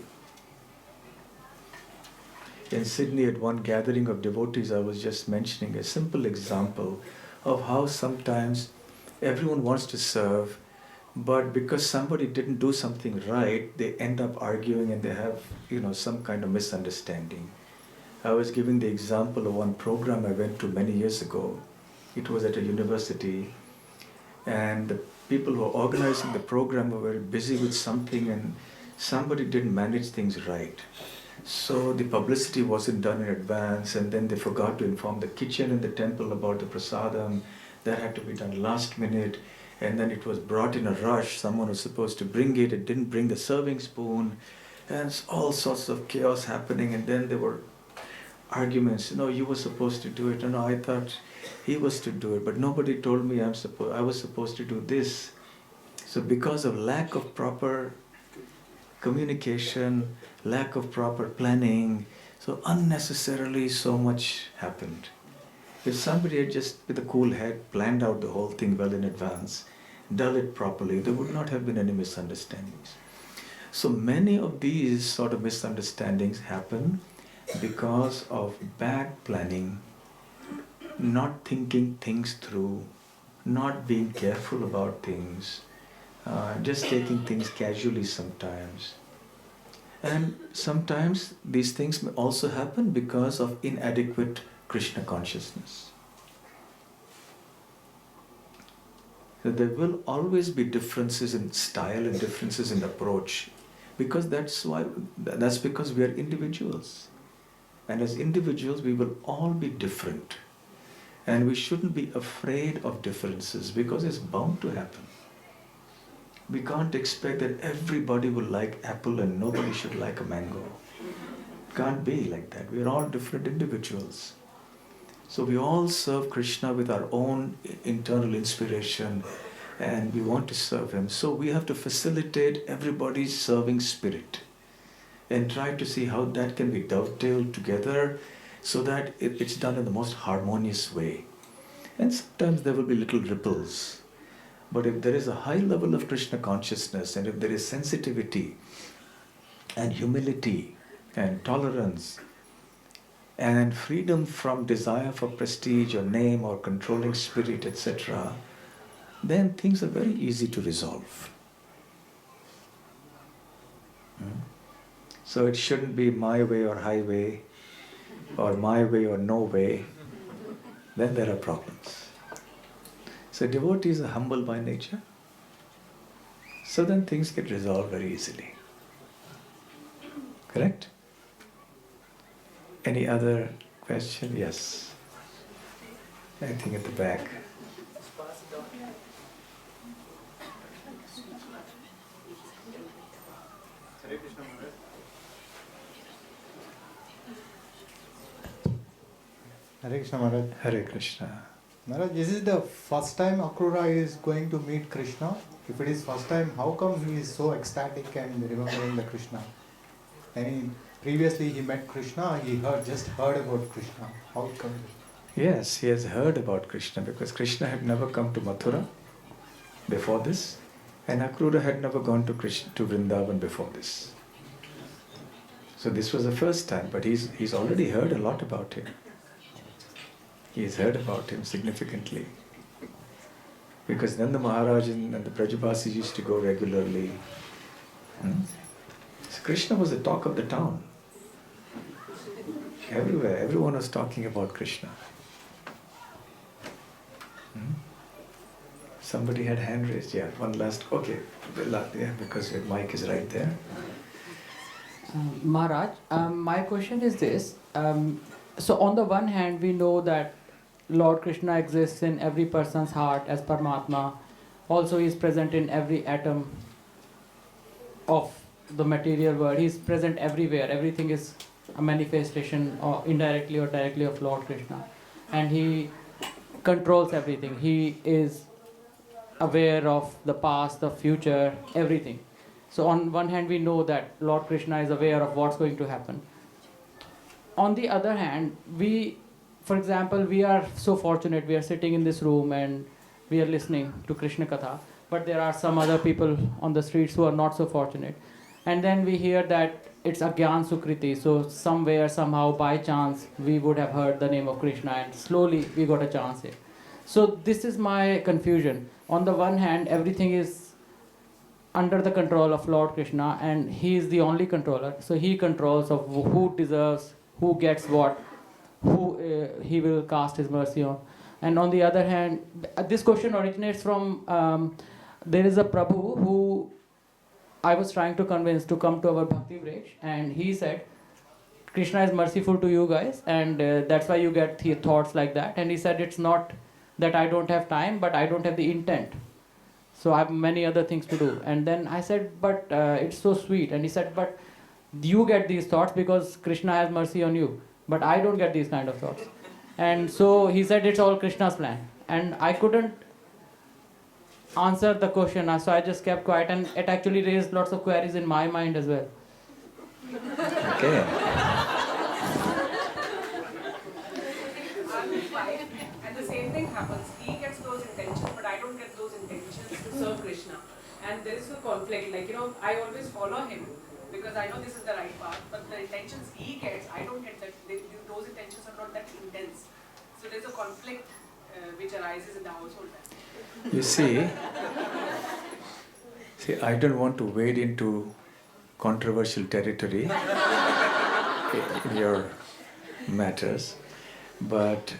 In Sydney, at one gathering of devotees, I was just mentioning a simple example of how sometimes everyone wants to serve, but because somebody didn't do something right, they end up arguing and they have, some kind of misunderstanding. I was giving the example of one program I went to many years ago. It was at a university, and the people who were organizing the program were very busy with something, and somebody didn't manage things right. So the publicity wasn't done in advance, and then they forgot to inform the kitchen in the temple about the prasadam. That had to be done last minute, and then it was brought in a rush. Someone was supposed to bring it, it didn't bring the serving spoon, and all sorts of chaos happening, and then there were arguments. You were supposed to do it. No, I thought he was to do it, but nobody told me I was supposed to do this. So because of lack of proper communication, lack of proper planning, so unnecessarily so much happened. If somebody had just with a cool head planned out the whole thing well in advance, done it properly, there would not have been any misunderstandings. So many of these sort of misunderstandings happen because of bad planning, not thinking things through, not being careful about things, just taking things casually sometimes. And sometimes these things may also happen because of inadequate Krishna consciousness. So there will always be differences in style and differences in approach, because that's because we are individuals. And as individuals, we will all be different. And we shouldn't be afraid of differences because it's bound to happen. We can't expect that everybody will like apple and nobody should like a mango. It can't be like that. We are all different individuals. So we all serve Krishna with our own internal inspiration, and we want to serve Him. So we have to facilitate everybody's serving spirit and try to see how that can be dovetailed together so that it's done in the most harmonious way. And sometimes there will be little ripples. But if there is a high level of Krishna consciousness, and if there is sensitivity and humility and tolerance and freedom from desire for prestige or name or controlling spirit, etc., then things are very easy to resolve. So it shouldn't be my way or highway, or my way or no way. Then there are problems. So devotees are humble by nature. So then things get resolved very easily. Correct? Any other question? Yes. I think at the back. Hare Krishna Maharaj. Hare Krishna Maharaj. Hare Krishna. Maharaj, is it the first time Akrura is going to meet Krishna? If it is first time, how come he is so ecstatic and remembering the Krishna? I mean, previously he met Krishna, he just heard about Krishna. How come? Yes, he has heard about Krishna because Krishna had never come to Mathura before this, and Akrura had never gone to Vrindavan before this. So this was the first time, but he's already heard a lot about him. He's heard about him significantly. Because Nanda Maharaj and the Brajabasis used to go regularly. So Krishna was the talk of the town. Everywhere, everyone was talking about Krishna. Somebody had hand raised. Yeah, one last. Okay, yeah, because your mic is right there. Maharaj, my question is this. So on the one hand, we know that Lord Krishna exists in every person's heart as Paramatma. Also, he is present in every atom of the material world. He is present everywhere. Everything is a manifestation, or indirectly or directly, of Lord Krishna. And he controls everything. He is aware of the past, the future, everything. So on one hand, we know that Lord Krishna is aware of what's going to happen. On the other hand, for example, we are so fortunate, we are sitting in this room and we are listening to Krishna Katha, but there are some other people on the streets who are not so fortunate. And then we hear that it's Agyan Sukriti, so somewhere, somehow, by chance, we would have heard the name of Krishna and slowly we got a chance here. So this is my confusion. On the one hand, everything is under the control of Lord Krishna and he is the only controller. So he controls of who deserves, who gets what, who he will cast his mercy on. And on the other hand, this question originates from, there is a Prabhu who I was trying to convince to come to our Bhakti Bridge, and he said, Krishna is merciful to you guys, and that's why you get thoughts like that. And he said, it's not that I don't have time, but I don't have the intent. So I have many other things to do. And then I said, but it's so sweet. And he said, but you get these thoughts because Krishna has mercy on you. But I don't get these kind of thoughts. And so he said, it's all Krishna's plan. And I couldn't answer the question, so I just kept quiet. And it actually raised lots of queries in my mind as well. Okay. And the same thing happens. He gets those intentions, but I don't get those intentions to serve Krishna. And there is a conflict. Like, I always follow him because I know this is the right path, but the intentions he gets, I don't get that. Those intentions are not that intense. So there's a conflict which arises in the household. You see, I don't want to wade into controversial territory in your matters, but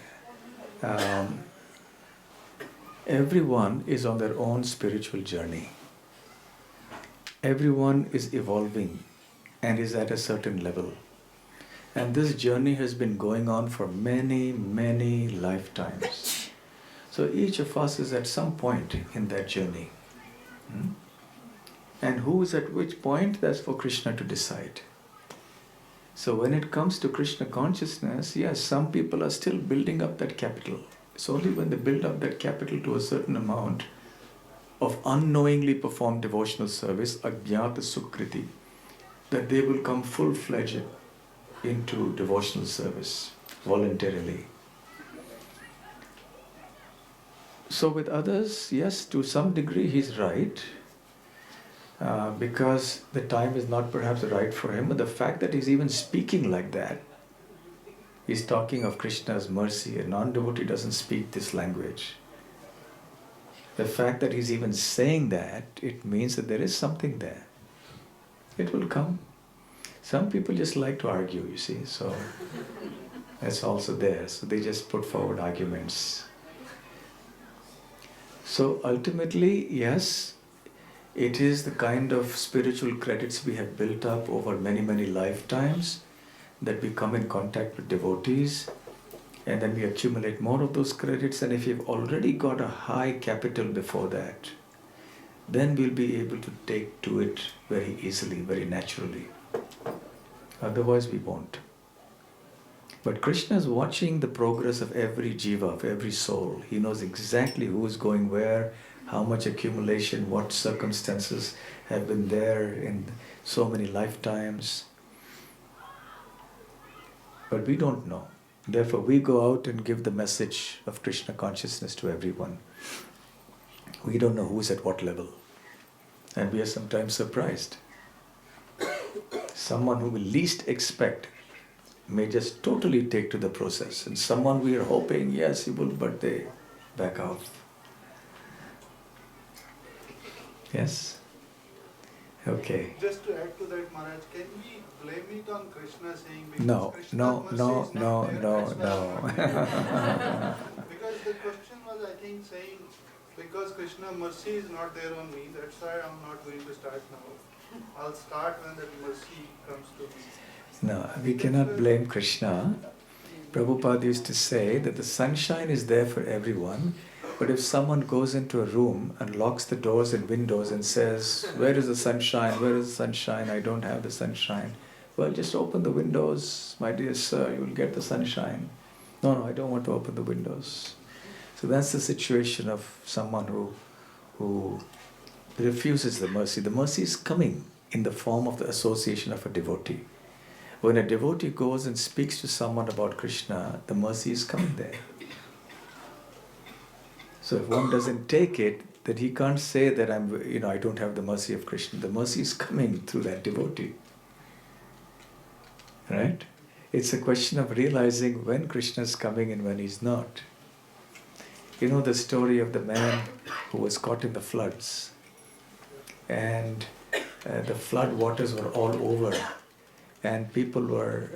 everyone is on their own spiritual journey. Everyone is evolving and is at a certain level. And this journey has been going on for many, many lifetimes. So each of us is at some point in that journey. And who is at which point, that's for Krishna to decide. So when it comes to Krishna consciousness, yes, some people are still building up that capital. It's only when they build up that capital to a certain amount of unknowingly performed devotional service, Ajnata Sukriti, that they will come full-fledged into devotional service voluntarily. So with others, yes, to some degree he's right, because the time is not perhaps right for him, but the fact that he's even speaking like that, he's talking of Krishna's mercy. A non-devotee doesn't speak this language. The fact that he's even saying that, it means that there is something there. It will come. Some people just like to argue, you see, so that's also there. So they just put forward arguments. So ultimately, yes, It is the kind of spiritual credits we have built up over many, many lifetimes that we come in contact with devotees, and then we accumulate more of those credits. And if you've already got a high capital before that, then we'll be able to take to it very easily, very naturally. Otherwise we won't. But Krishna is watching the progress of every jiva, of every soul. He knows exactly who is going where, how much accumulation, what circumstances have been there in so many lifetimes. But we don't know. Therefore, we go out and give the message of Krishna consciousness to everyone. We don't know who's at what level. And we are sometimes surprised. Someone who we least expect may just totally take to the process. And someone we are hoping, yes, he will, but they back off. Yes? Okay. Just to add to that, Maharaj, can we blame it on Krishna saying because No. Krishna's mercy is not there, that's why No. Because the question was, I think, saying because Krishna's mercy is not there on me, that's why I'm not going to start now. I'll start when that mercy comes to me. No, we cannot blame Krishna. Prabhupada used to say that the sunshine is there for everyone, but if someone goes into a room and locks the doors and windows and says, "Where is the sunshine? Where is the sunshine? I don't have the sunshine." Well, just open the windows, my dear sir, you will get the sunshine. No, I don't want to open the windows. So that's the situation of someone who refuses the mercy. The mercy is coming in the form of the association of a devotee. When a devotee goes and speaks to someone about Krishna, the mercy is coming there. So if one doesn't take it, then he can't say that I don't have the mercy of Krishna. The mercy is coming through that devotee. Right? It's a question of realizing when Krishna is coming and when he's not. You know the story of the man who was caught in the floods, and the flood waters were all over, and people were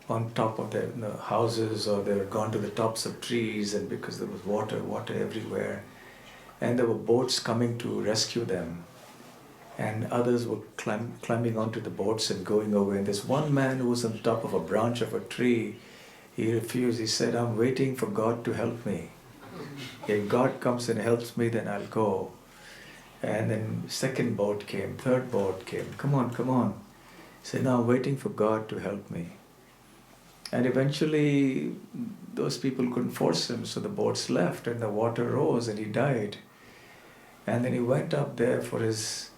on top of their houses, or they were gone to the tops of trees, and because there was water everywhere, and there were boats coming to rescue them, and others were climbing onto the boats and going away. And this one man who was on top of a branch of a tree, he refused. He said, "I'm waiting for God to help me. If God comes and helps me, then I'll go." And then second boat came, third boat came. Come on. He said, "No, I'm waiting for God to help me." And eventually those people couldn't force him, so the boats left and the water rose and he died. And then he went up there for his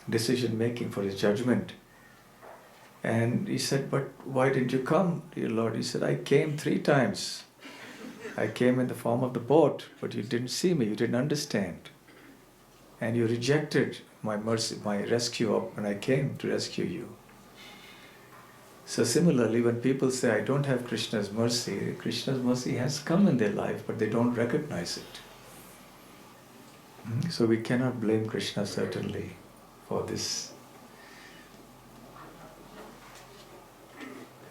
decision making, for his judgment. And he said, "But why didn't you come, dear Lord?" He said, "I came 3 times. I came in the form of the boat, but you didn't see me, you didn't understand. And you rejected my mercy, my rescue when I came to rescue you." So similarly, when people say, "I don't have Krishna's mercy has come in their life, but they don't recognize it." So we cannot blame Krishna certainly for this.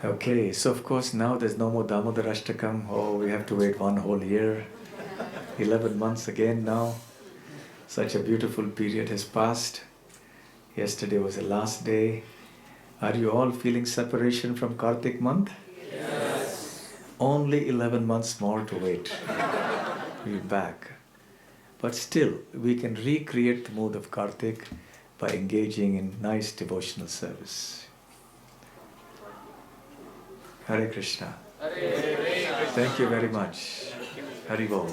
Okay, so of course now there's no more Damodar Ashtakam. Oh, we have to wait 1 whole year. 11 months again now. Such a beautiful period has passed. Yesterday was the last day. Are you all feeling separation from Kartik month? Yes. Only 11 months more to wait. We're back. But still, we can recreate the mood of Kartik by engaging in nice devotional service. Hare Krishna. Hare Krishna. Thank you very much. Hari Bol.